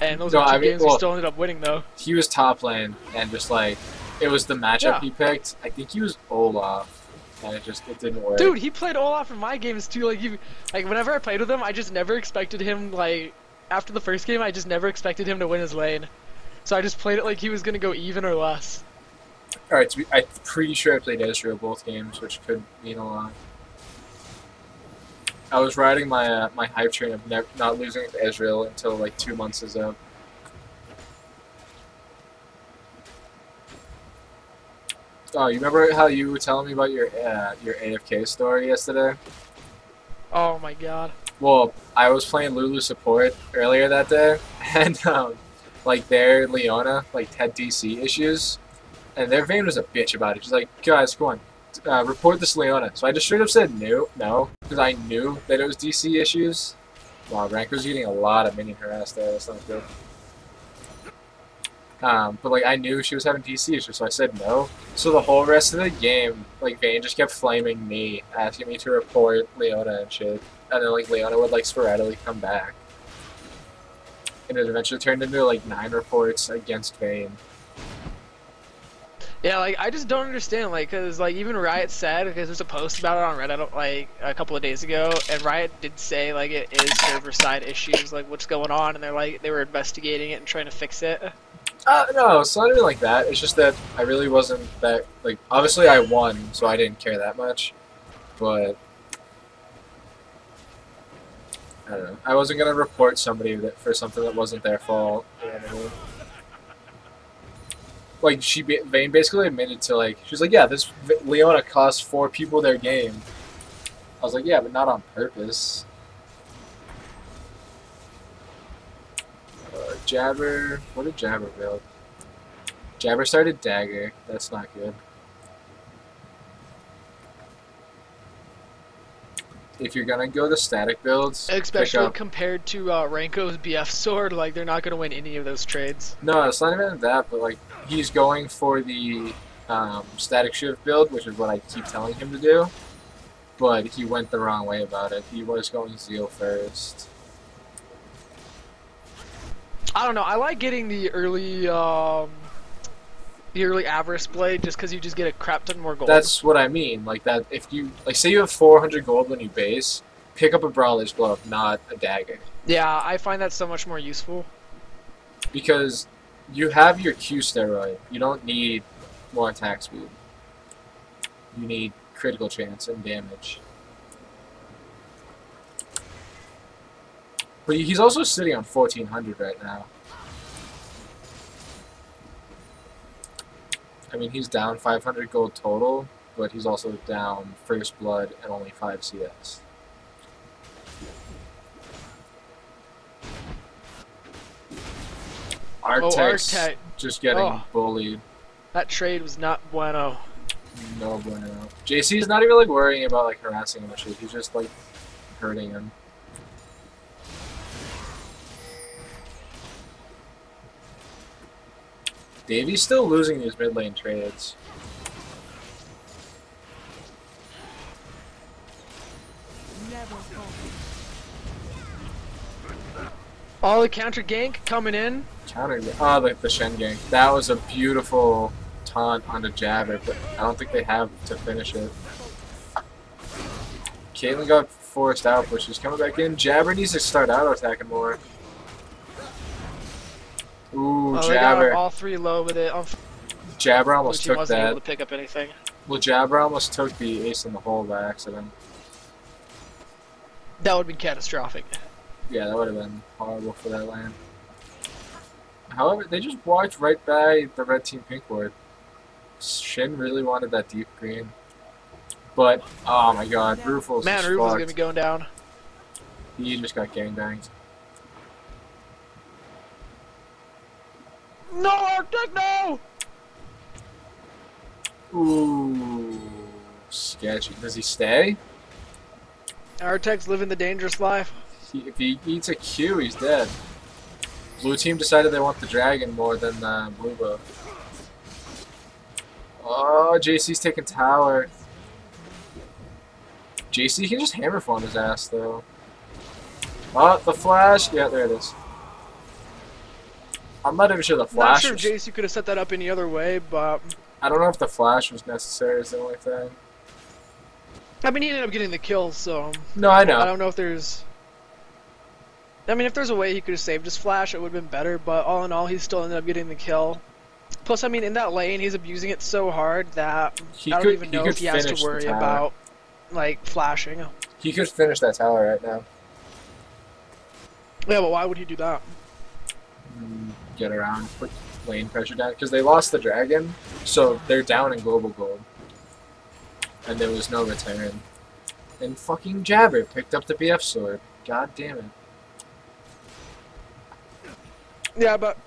And those No, are 2 I mean, games well, we still ended up winning, though. he was top lane, and just like, it was the matchup Yeah. he picked. I think he was Olaf, and it didn't work. Dude, he played Olaf in my games, too. Like, whenever I played with him, I just never expected him, like, after the first game, I just never expected him to win his lane. So I just played it like he was gonna go even or less. Alright, so I'm pretty sure I played Ezreal both games, which could mean a lot. I was riding my my hype train of not losing to Ezreal until like 2 months is up. Oh, you remember how you were telling me about your AFK story yesterday? Oh my god. Well, I was playing Lulu support earlier that day, and like their Leona like had DC issues, and their Vayne was a bitch about it. She's like, guys, come on, report this Leona. So I just straight up said no, because I knew that it was DC issues. Wow, Ranker's getting a lot of minion harass there. That's not good. But like I knew she was having DC issues, so I said no. So the whole rest of the game, like Vayne just kept flaming me, asking me to report Leona and shit. And then like Leona would like sporadically come back. And it eventually turned into like 9 reports against Vayne. Yeah, like, I just don't understand, like, cause, like, even Riot said, because there's a post about it on Reddit, like, a couple of days ago, and Riot did say, like, it is server-side issues, like, what's going on, and they're, like, they were investigating it and trying to fix it. No, it's not even like that. It's just that I really wasn't that, like, obviously I won, so I didn't care that much, but I don't know. I wasn't gonna report somebody for something that wasn't their fault. You know what I mean? Like, Vayne basically admitted to, like, she's like, yeah, this Leona cost 4 people their game. I was like, yeah, but not on purpose. Jabber, what did Jabber build? Jabber started Dagger, that's not good. If you're gonna go the static builds, Especially compared to Ranko's BF sword, like, they're not gonna win any of those trades. No, it's not even that, but like he's going for the static shift build, which is what I keep telling him to do. But he went the wrong way about it. He was going Zeal first. I don't know, I like getting the early Avarice Blade just because you just get a crap ton more gold. That's what I mean. Like that, if you like, say you have 400 gold when you base, pick up a Brawler's Glove, not a dagger. Yeah, I find that so much more useful. Because you have your Q steroid. You don't need more attack speed. You need critical chance and damage. But he's also sitting on 1400 right now. I mean, he's down 500 gold total, but he's also down First Blood and only 5 CS. Arctex just getting bullied. That trade was not bueno. No bueno. JC's not even like worrying about like harassing him or shit. He's just like hurting him. Davy's still losing these mid lane trades. Oh, the counter gank coming in. Counter, oh, the Shen gank. That was a beautiful taunt onto Jabber, but I don't think they have to finish it. Caitlyn got forced out, but she's coming back in. Jabber needs to start auto attacking more. Ooh, oh, Jabber. They got all three low with it. Jabber almost took wasn't that. able to pick up anything. Well, Jabber almost took the ace in the hole by accident. That would be catastrophic. Yeah, that would have been horrible for that lane. However, they just walked right by the red team pink ward. Shin really wanted that deep green. But, oh my god, Rufus Man, is Rufus is fucked. gonna be going down. He just got gangbanged. No, Arctic, no! Ooh, sketchy. Does he stay? Arctic's living the dangerous life. If he eats a Q, he's dead. Blue team decided they want the dragon more than blue buff. Oh, JC's taking tower. JC can just hammer farm his ass though. Oh, the flash. Yeah, there it is. I'm not even sure the Not flash. sure was... JC could have set that up any other way, but I don't know if the flash was necessary. Is the only thing. I mean, he ended up getting the kill, so No, I know. I don't know if there's. I mean, if there's a way he could have saved his flash, it would have been better. But all in all, he still ended up getting the kill. Plus, I mean, in that lane, he's abusing it so hard that I don't even know if he has to worry about like flashing. He could finish that tower right now. Yeah, but why would he do that? Get around, put lane pressure down, because they lost the dragon, so they're down in global gold. And there was no return. And fucking Jabber picked up the BF sword. God damn it. Yeah, but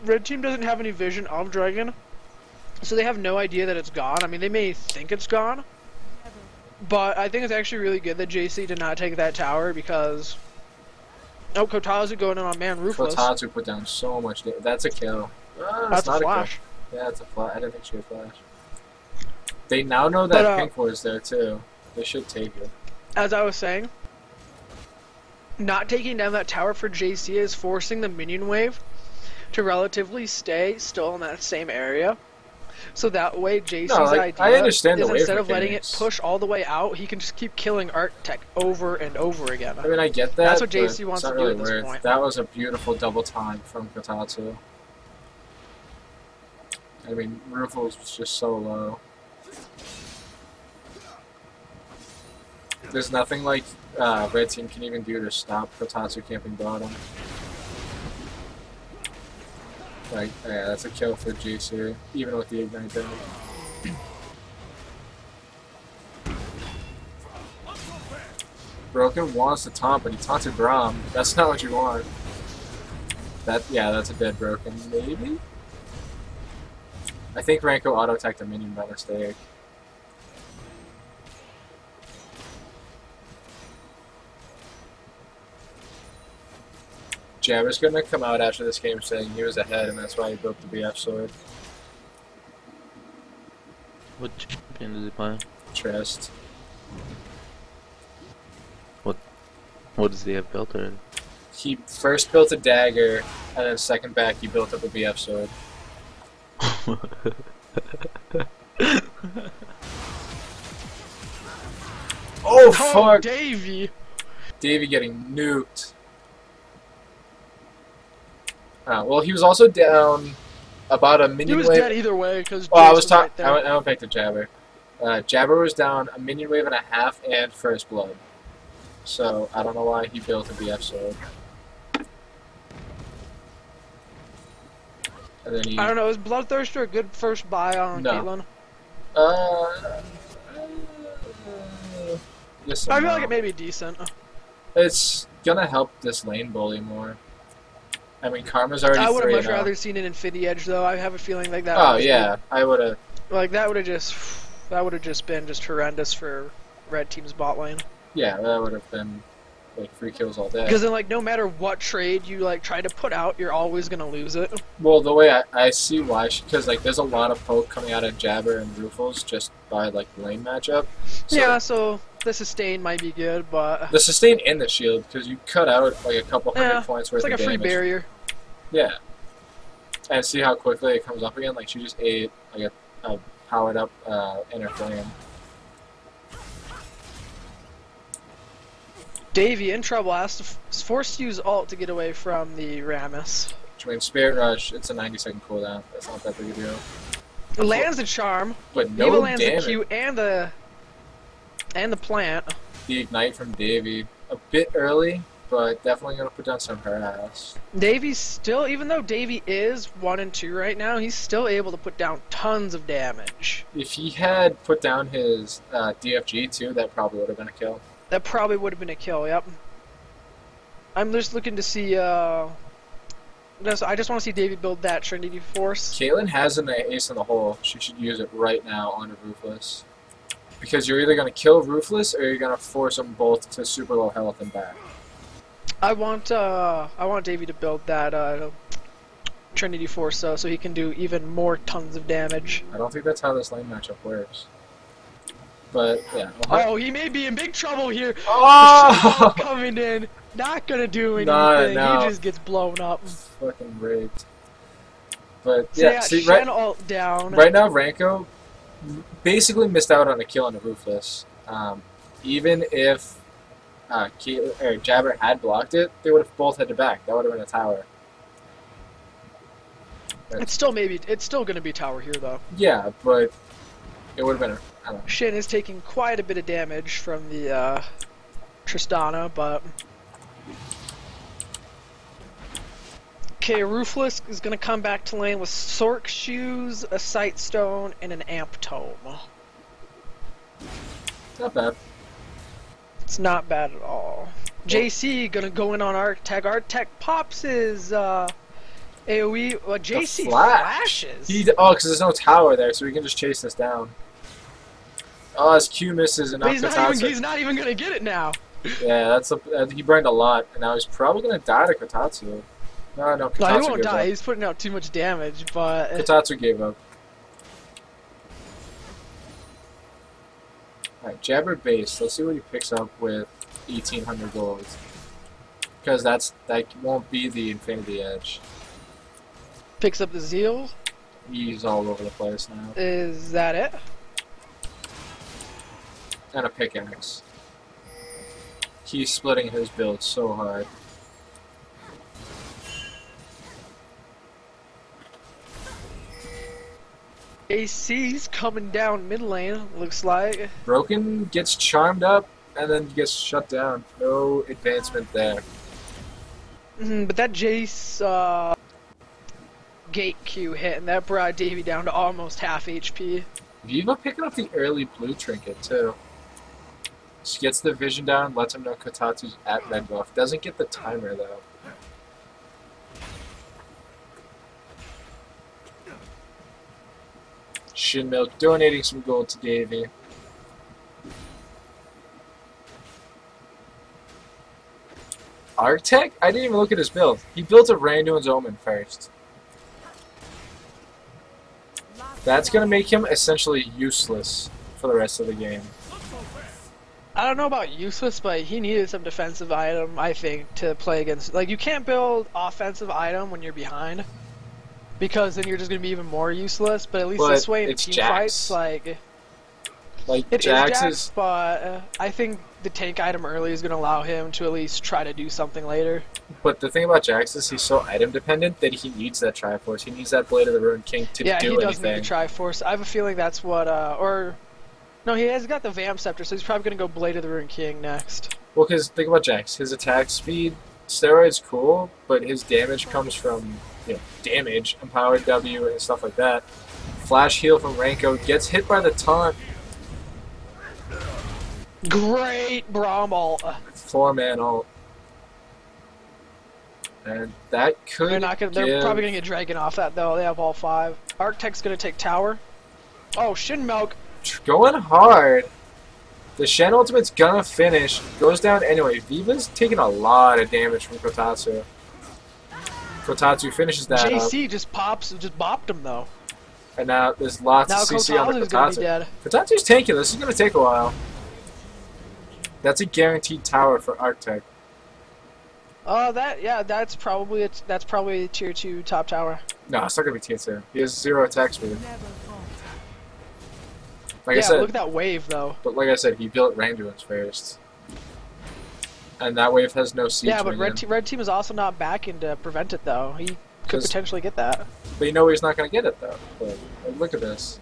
red team doesn't have any vision of dragon, so they have no idea that it's gone. I mean, they may think it's gone, but I think it's actually really good that JC did not take that tower because... Oh, Kotazu going in on man Ruthless. Kotazu put down so much damage. That's a kill. That's not a flash. Kill. Yeah, it's a flash. I didn't think she would flash. They now know that pink ward is there too. They should take it. As I was saying, not taking down that tower for JC is forcing the minion wave to relatively stay still in that same area. So that way JC's idea I understand is the wave instead of letting it mechanics. push all the way out, he can just keep killing Arctech over and over again. I mean, I get that. That's what but JC wants it's to not do really at this worth. point. That was a beautiful double time from Kotatsu. I mean, Rufus was just so low. There's nothing like red team can even do to stop Kotatsu camping bottom. Like, yeah, that's a kill for JC, even with the ignite down. Broken wants to taunt, but he taunted Braum. That's not what you want. Yeah, that's a dead Broken, maybe? I think Ranko auto-attacked a minion by mistake. Jabber's gonna come out after this game saying he was ahead and that's why he built the BF sword. What champion is he playing? Trist. What does he have built already? He first built a dagger, and then second back he built up a BF sword. Oh, fuck! Davey! Davey getting nuked. Well, he was also down about a minion He was wave. dead either way because Oh, I Jace was was talking. right there. I went back to Jabber. Jabber was down a minion wave and a half and first blood. So I don't know why he built a BF sword. And then he. I don't know. Is Bloodthirster a good first buy on No. Caitlyn? Yes I and feel no. like it may be decent. It's gonna help this lane bully more. I mean, Karma's already I would have 3 much and 0. rather seen an Infinity Edge though. I have a feeling like that. Oh would just yeah, I would have. be, like that would have just been just horrendous for Red Team's bot lane. Yeah, that would have been like free kills all day. Because then, like, no matter what trade you like try to put out, you're always gonna lose it. Well, the way I see why, because like there's a lot of poke coming out of Jabber and Rufles just by like lane matchup. So Yeah, so the sustain might be good, but the sustain and the shield, because you cut out like a couple hundred points worth it's like of a free damage. barrier. Yeah. And see how quickly it comes up again. Like she just ate like a powered up inner flame. Davey in trouble has to forced to use ult to get away from the Rammus. Which means Spirit Rush, it's a 90-second cooldown. That's not that big a deal. It lands the charm. But no Eva lands damage. the Q and the plant. The Ignite from Davey. A bit early, but definitely going to put down some harass. Davey's still, even though Davey is 1 and 2 right now, he's still able to put down tons of damage. If he had put down his DFG too, that probably would have been a kill. That probably would have been a kill, yep. I'm just looking to see, I just want to see Davey build that Trinity Force. Caitlyn has an ace in the hole. She should use it right now on a Ruthless. Because you're either going to kill Ruthless or you're going to force them both to super low health and back. I want Davey to build that Trinity Force so he can do even more tons of damage. I don't think that's how this lane matchup works. But, yeah. Oh, he may be in big trouble here. Oh! The coming in, not gonna do anything. No. He just gets blown up. Fucking raped. But, So yeah, see, Shen ult down. right now, Ranko basically missed out on a kill on a Ruthless. Even if Jabber had blocked it, they would have both had to back. That would have been a tower. It's still gonna be tower here though. Yeah, but it would have been I don't know. Shen is taking quite a bit of damage from the Tristana, but okay, Ruthless is gonna come back to lane with Sork shoes, a sight stone, and an amp tome. Not bad. It's not bad at all. JC gonna go in on Arctech. Arctech pops his AoE. Well, JC flashes. Because there's no tower there, so we can just chase this down. Oh, his Q misses and But he's not even gonna get it now. Yeah, he burned a lot, and now he's probably gonna die to Kotatsu. No, Kotatsu No, he won't gave die. up. He's putting out too much damage, but Kotatsu gave up. Alright, Jabber base. Let's see what he picks up with 1,800 gold. Because that won't be the Infinity Edge. picks up the Zeal. He's all over the place now. Is that it? And a pickaxe. He's splitting his build so hard. AC's coming down mid lane, looks like. Broken gets charmed up and then gets shut down. No advancement there. But that Jace gate Q hit, and that brought Davey down to almost half HP. Viva picking up the early blue trinket too. She gets the vision down, lets him know Kotatsu's at red buff. Doesn't get the timer though. Shin Milk donating some gold to Davey. Arctech? I didn't even look at his build. He built a Randuin's Omen first. That's going to make him essentially useless for the rest of the game. I don't know about useless, but he needed some defensive item, I think, to play against. Like, you can't build offensive item when you're behind, because then you're just going to be even more useless. But at least this way in team fights, like, Like, It is Jax Jax, is... but I think the tank item early is going to allow him to at least try to do something later. But the thing about Jax is he's so item dependent that he needs that Triforce. He needs that Blade of the Ruined King to Yeah, do he does anything. need the Triforce. I have a feeling that's what, No, he has got the Vamp Scepter, so he's probably going to go Blade of the Ruined King next. Well, because think about Jax. His attack speed, steroid's cool, but his damage comes from, damage, empowered W, and stuff like that. Flash heal from Renko, gets hit by the taunt. Great Braum ult. 4-man ult. And that could They're probably going to get Dragon off that, though. They have all 5. Arctec's going to take Tower. Oh, Shin Milk. Going hard. The Shen ultimate's gonna finish. Goes down anyway. Viva's taking a lot of damage from Kotatsu. Kotatsu finishes that JC up. just bopped him, though. And now there's lots Now of CC on the Kotatsu's going to be Kotatsu. dead. Kotatsu's tanking. This is gonna take a while. That's a guaranteed tower for Arctec. That's probably a tier 2 top tower. No, it's not gonna be tier 2. He has 0 attack speed. Like I Yeah, said, look at that wave, though. But like I said, he built Randuin's first. And that wave has no siege. Yeah, but minion. red team is also not backing to prevent it, though. He could 'Cause- potentially get that. But you know he's not going to get it, though. But, look at this.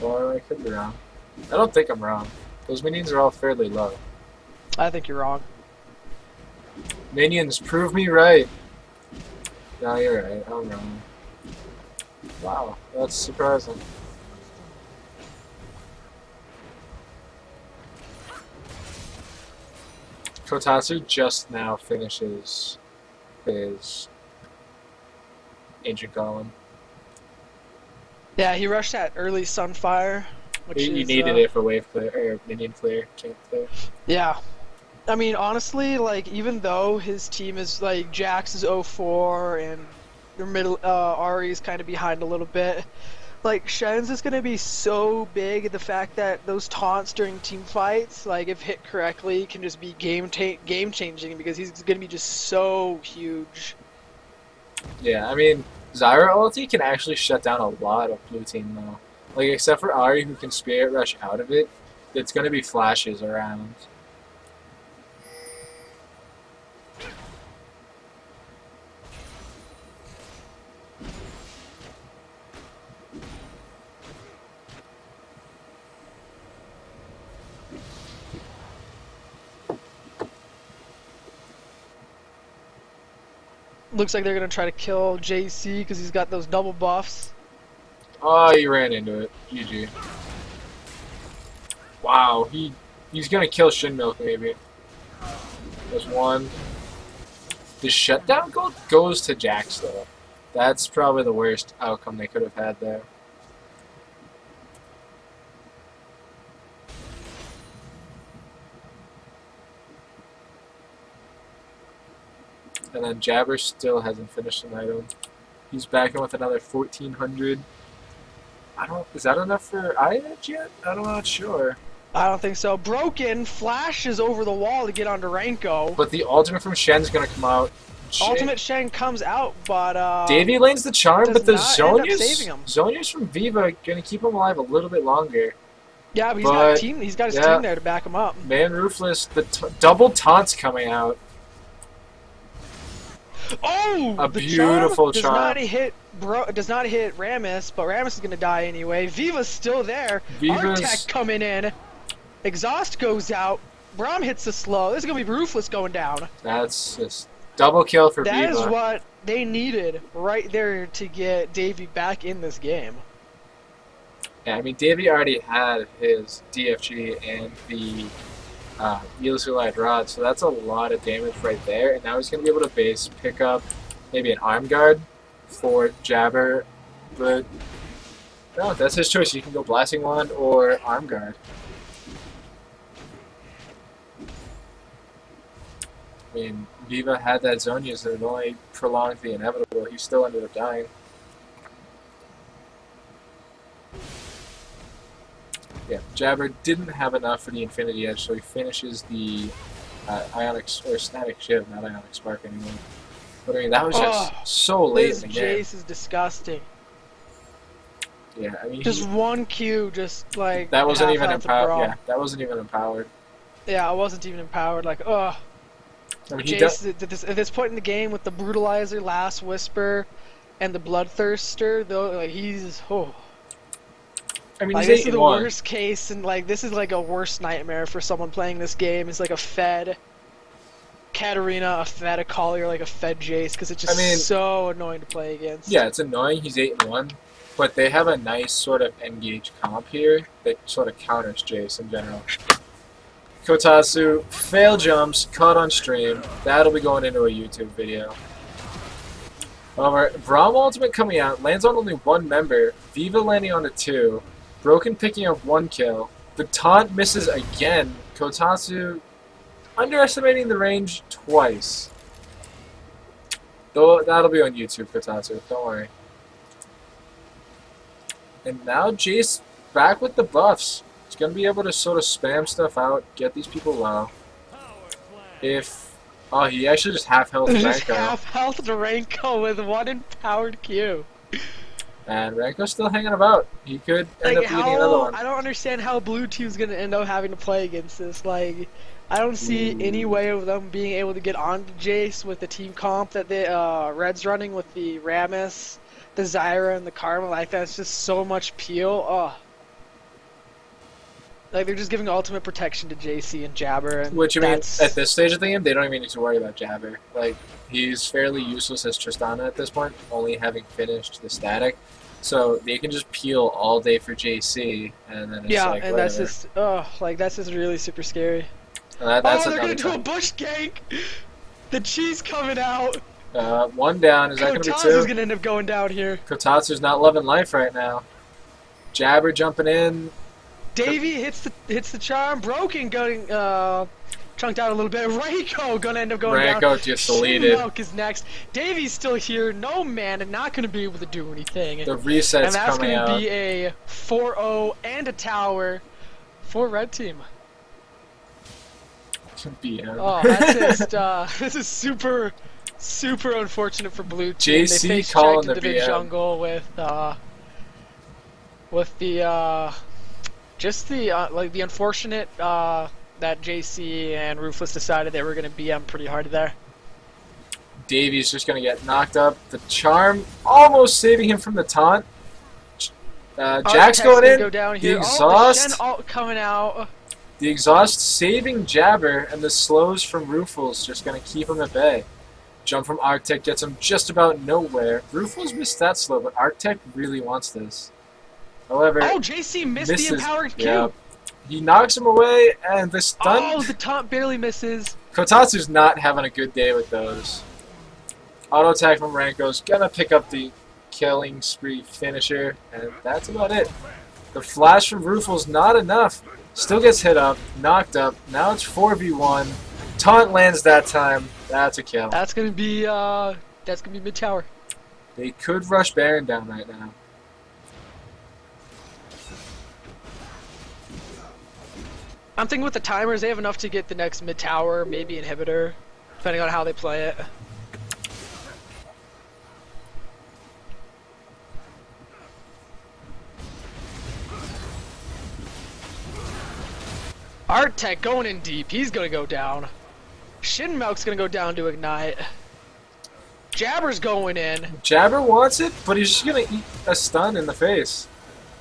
Or I could be wrong. I don't think I'm wrong. Those minions are all fairly low. I think you're wrong. Minions, prove me right. No, you're right. I'm wrong. Wow, that's surprising. Kotatsu just now finishes his Ancient Golem. Yeah, he rushed that early Sunfire, which You is, needed it for wave clear, or minion clear, camp clear. Yeah. I mean, honestly, like, even though his team is, like, Jax is 0-4, and their middle, Ari's kind of behind a little bit, like, Shen's is going to be so big, the fact that those taunts during team fights, like, if hit correctly, can just be game-changing, because he's going to be just so huge. Yeah, I mean, Zyra ulti can actually shut down a lot of blue team, though. Like, except for Ari, who can Spirit Rush out of it, it's going to be flashes around. Looks like they're going to try to kill JC, because he's got those double buffs. Oh, he ran into it. GG. Wow, he's gonna kill Shinmilk maybe. There's one. The shutdown gold goes to Jax though. That's probably the worst outcome they could have had there. And then Jabber still hasn't finished an item. He's back in with another 1400. Is that enough for I-Edge yet? I'm not sure. I don't think so. Broken flashes over the wall to get onto Renko. But the ultimate from Shen's gonna come out. Ultimate Shen comes out, but Davy lanes the charm, but the does not end up saving him. Zhonya's from Viva gonna keep him alive a little bit longer. Yeah, but he's got his team there to back him up. Man Ruthless, the double taunts coming out. Oh, a the beautiful charm. Does not hit Rammus, but Rammus is gonna die anyway. Viva's still there. Arctec coming in. Exhaust goes out. Braum hits the slow. This is gonna be Ruthless going down. That's just double kill for Viva. That is what they needed right there to get Davy back in this game. Yeah, I mean Davy already had his DFG and the Elusive Rod, so that's a lot of damage right there, and now he's going to be able to base pick up maybe an Arm Guard for Jabber, but no, that's his choice. You can go Blasting Wand or Arm Guard. I mean, Viva had that Zhonya's that it only prolonged the inevitable. He still ended up dying. Yeah, Jabber didn't have enough for the Infinity Edge, so he finishes the Ionic or Static Shiv, not Ionic Spark anymore. But I mean, that was just so late in the game. Jace is disgusting. Yeah, I mean, Just one Q, just like that wasn't half even health of empowered. Braum. Yeah, that wasn't even empowered. Yeah, I wasn't even empowered. Like, ugh. I mean, Jace, at this point in the game, with the Brutalizer, Last Whisper, and the Bloodthirster, though, like he's I mean, like he's this is the 8-1. worst case, and like this is like a worst nightmare for someone playing this game. Is like a Fed Katarina, a Fed Akali, or like a Fed Jace, because it's just so annoying to play against. Yeah, it's annoying. He's 8-1, but they have a nice sort of engage comp here that sort of counters Jace in general. Kotatsu, fail jumps, caught on stream. That'll be going into a YouTube video. However, Braum ultimate coming out, lands on only one member, Viva landing on a 2, Broken picking up 1 kill, the taunt misses again, Kotatsu underestimating the range twice. Though that'll be on YouTube, Kotatsu, don't worry. And now Jace back with the buffs. He's going to be able to sort of spam stuff out, get these people low. Oh, he actually just half health Just Ranko. half health to Ranko with one empowered Q. And Ranko's still hanging about. He could end Like up leading another one. I don't understand how Blue Team's gonna end up having to play against this. Like, I don't see any way of them being able to get onto Jace with the team comp that the Red's running with the Rammus, the Zyra, and the Karma. Like, that's just so much peel. Oh. Like, they're just giving ultimate protection to JC and Jabber. And Which, I mean, at this stage of the game, they don't even need to worry about Jabber. Like, he's fairly useless as Tristana at this point, only having finished the static. So they can just peel all day for JC, and then it's like, and whatever. that's just, that's just really super scary. That's they're gonna do a thing. bush gank! The cheese coming out! One down, is that going to be 2? Kotatsu's gonna end up going down here. Kotatsu's not loving life right now. Jabber jumping in. Davey hits the charm. Broken going chunked out a little bit. Reiko gonna end up going down. Reiko just deleted. Milk is next. Davey's still here. No man and not gonna be able to do anything. The reset's coming out. And that's gonna be a 4-0 and a tower for red team. BM. Oh, that's just this is super unfortunate for blue team. JC they face calling checked the into BM. the jungle with the just the like the unfortunate that JC and Ruthless decided they were going to BM pretty hard there. Davey's just going to get knocked up. The charm almost saving him from the taunt. Jack's going in. Go down the here. exhaust. The Shen ult coming out. The exhaust saving Jabber, and the slows from Ruthless just going to keep him at bay. Jump from Arctic gets him just about nowhere. Ruthless missed that slow, but Arctic really wants this. However, JC missed the empowered Q. Yeah. He knocks him away, and the stun. Oh, the taunt barely misses. Kotatsu's not having a good day with those. Auto attack from Ranko's gonna pick up the killing spree finisher, and that's about it. The flash from Ruthless not enough. Still gets hit up, knocked up. Now it's 4v1. Taunt lands that time. That's a kill. That's gonna be mid tower. They could rush Baron down right now. I'm thinking with the timers, they have enough to get the next mid tower, maybe inhibitor, depending on how they play it. Artec going in deep. He's gonna go down. Shinmelk's gonna go down to ignite. Jabber's going in. Jabber wants it, but he's just gonna eat a stun in the face.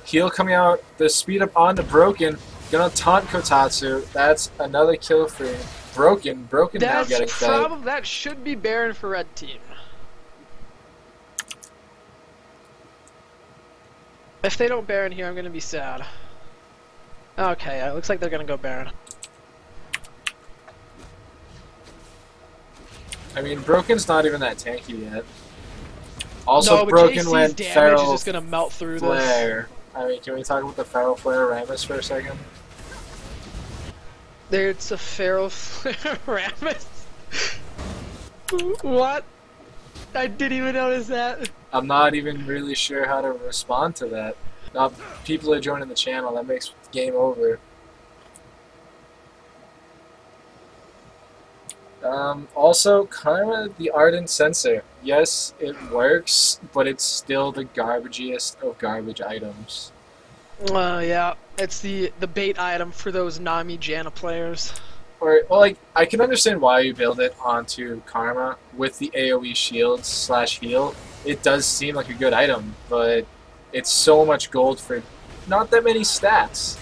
Heal coming out, the speed up onto Broken, gonna taunt Kotatsu. That's another kill for Broken. Broken now getting fed. That should be Baron for red team. If they don't Baron here, I'm gonna be sad. Okay, it looks like they're gonna go Baron. I mean, Broken's not even that tanky yet. Also, no, but Broken JC's went damage Feral is just gonna melt through Flare. I mean, can we talk about the Feral Flare Rammus for a second? There's a Feral Flare Rammus. What? I didn't even notice that. I'm not even really sure how to respond to that. Now, people are joining the channel. That makes game over. Also, Karma the Ardent Sensor. Yes, it works, but it's still the garbagiest of garbage items. Yeah, it's the bait item for those Nami Janna players. Or, well, like, I can understand why you build it onto Karma with the AoE shield / heal. It does seem like a good item, but it's so much gold for not that many stats.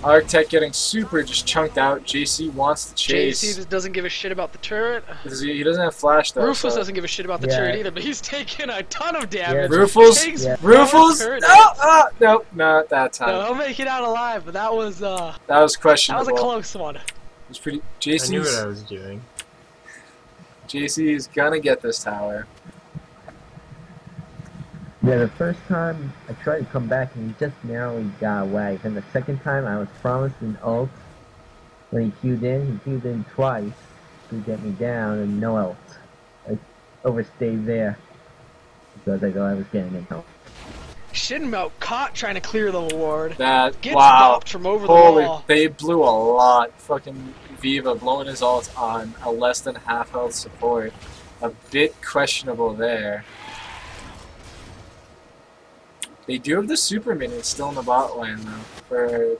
Arctech getting super just chunked out. JC wants to chase. JC just doesn't give a shit about the turret. He doesn't have flash though. Rufus so. doesn't give a shit about the turret either, but he's taking a ton of damage. Rufus, no, not that time. No, he'll make it out alive, but that was questionable. That was a close one. It was pretty. JC's, I knew what I was doing. JC is gonna get this tower. Yeah, the first time I tried to come back and he just narrowly got away. Then the second time I was promised an ult. When he queued in twice to get me down and no ult. I overstayed there because I thought I was getting it. Shinmelt caught trying to clear the ward. That Gets wow! bopped from over the Holy, wall. they blew a lot. Fucking Viva blowing his ult on a less than half health support. A bit questionable there. They do have the super minions still in the bot lane though. For a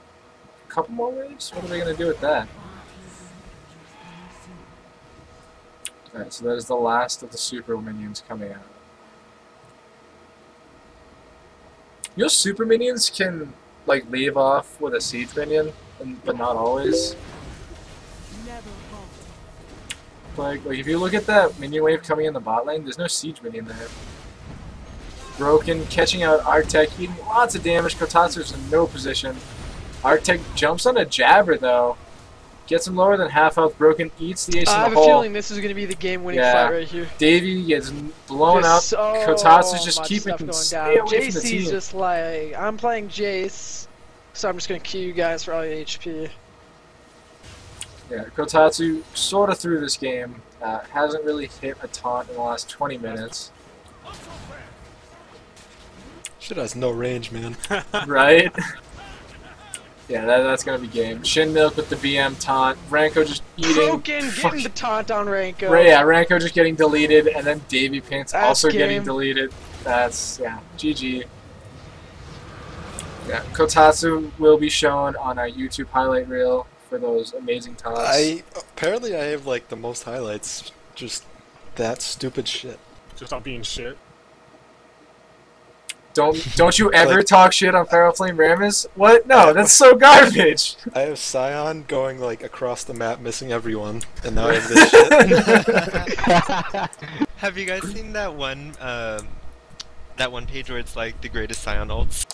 couple more waves? What are they gonna do with that? Alright, so that is the last of the super minions coming out. You know super minions can like leave off with a siege minion, but not always. Like if you look at that minion wave coming in the bot lane, there's no siege minion there. Broken, catching out Arctech, eating lots of damage. Kotatsu's in no position. Arctech jumps on a jabber though. Gets him lower than half health. Broken eats the ace in the hole. I have a feeling this is going to be the game-winning fight right here. Davey gets blown up. Kotatsu's just keeping him stay away from the team. JC's just like, I'm playing Jace, so I'm just going to queue you guys for all your HP. Yeah, Kotatsu sort of through this game. Hasn't really hit a taunt in the last 20 minutes. Shit has no range, man. Right? Yeah, that's gonna be game. Shin Milk with the BM taunt. Ranko just eating. Broken, getting the taunt on Ranko. Yeah, Ranko just getting deleted, and then Davey Pants also game. getting deleted. That's, yeah, GG. Yeah, Kotatsu will be shown on our YouTube highlight reel for those amazing taunts. Apparently I have like the most highlights. Just that stupid shit. Just not being shit. Don't you ever talk shit on Feral Flame Rammus? What? No, that's so garbage. I have Scion going like across the map, missing everyone, and now I have this shit. Have you guys seen that one page where it's like the greatest Scion ults?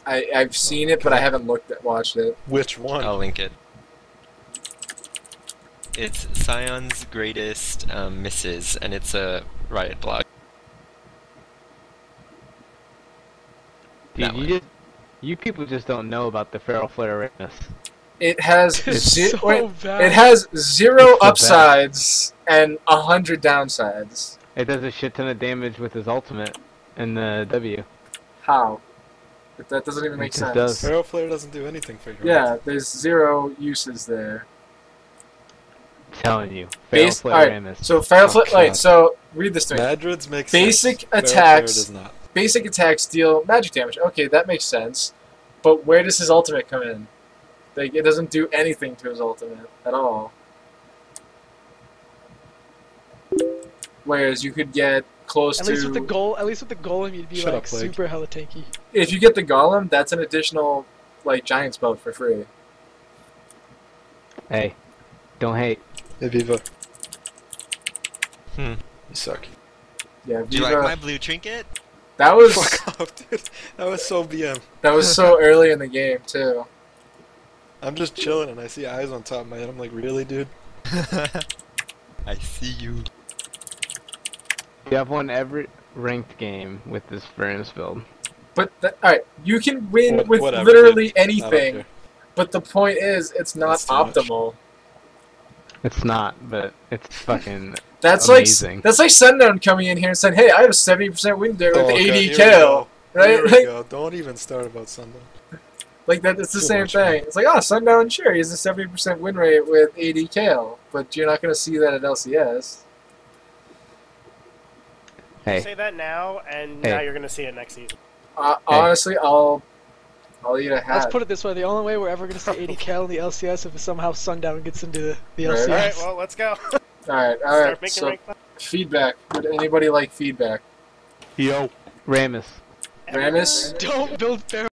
I've seen it, but I haven't watched it. Which one? I'll link it. It's Scion's greatest misses, and it's a Riot blog. Dude, you people just don't know about the Feral Flare Rammus. It has bad. it has 0 upsides and 100 downsides. It does a shit ton of damage with his ultimate and the W. How? That doesn't even make sense. Does. Feral Flare doesn't do anything for you. Yeah, there's 0 uses there. I'm telling you, Feral Flare Rammus. So Feral Flare. Wait, so read this to me. Madrids makes basic sense. attacks. Does not. Basic attacks deal magic damage. Okay, that makes sense. But where does his ultimate come in? Like, it doesn't do anything to his ultimate at all. Whereas you could get close to. At least with the golem, you'd be super hella tanky. If you get the golem, that's an additional like giant spell for free. Hey, don't hate. Hey Viva. You suck. Yeah, Viva. Do you like my blue trinket? That was. Fuck off, dude. That was so BM. That was so early in the game too. I'm just chilling and I see eyes on top of my head. I'm like, really, dude? I see you. You have won every ranked game with this Furnace build. But alright, you can win with whatever, literally dude. I don't anything. care. But the point is, it's not optimal. It's not, but it's fucking That's amazing. like Sundown coming in here and saying, "Hey, I have a 70% win rate with Oh, 80 God, KO." Right? Here we go. Don't even start about Sundown. Like that, it's the same thing. It's like, oh, Sundown, sure, he has a 70% win rate with 80 KO, but you're not going to see that at LCS. Hey. Say that now, and Hey. now you're gonna see it next season. Honestly, I'll eat a hat. Let's put it this way: the only way we're ever gonna see 80 cal in the LCS if somehow Sundown gets into the LCS. Right. Alright, well, let's go. Alright, Start making so rank five. feedback. Would anybody like feedback? Yo. Ramus. Ramus? Don't build fair.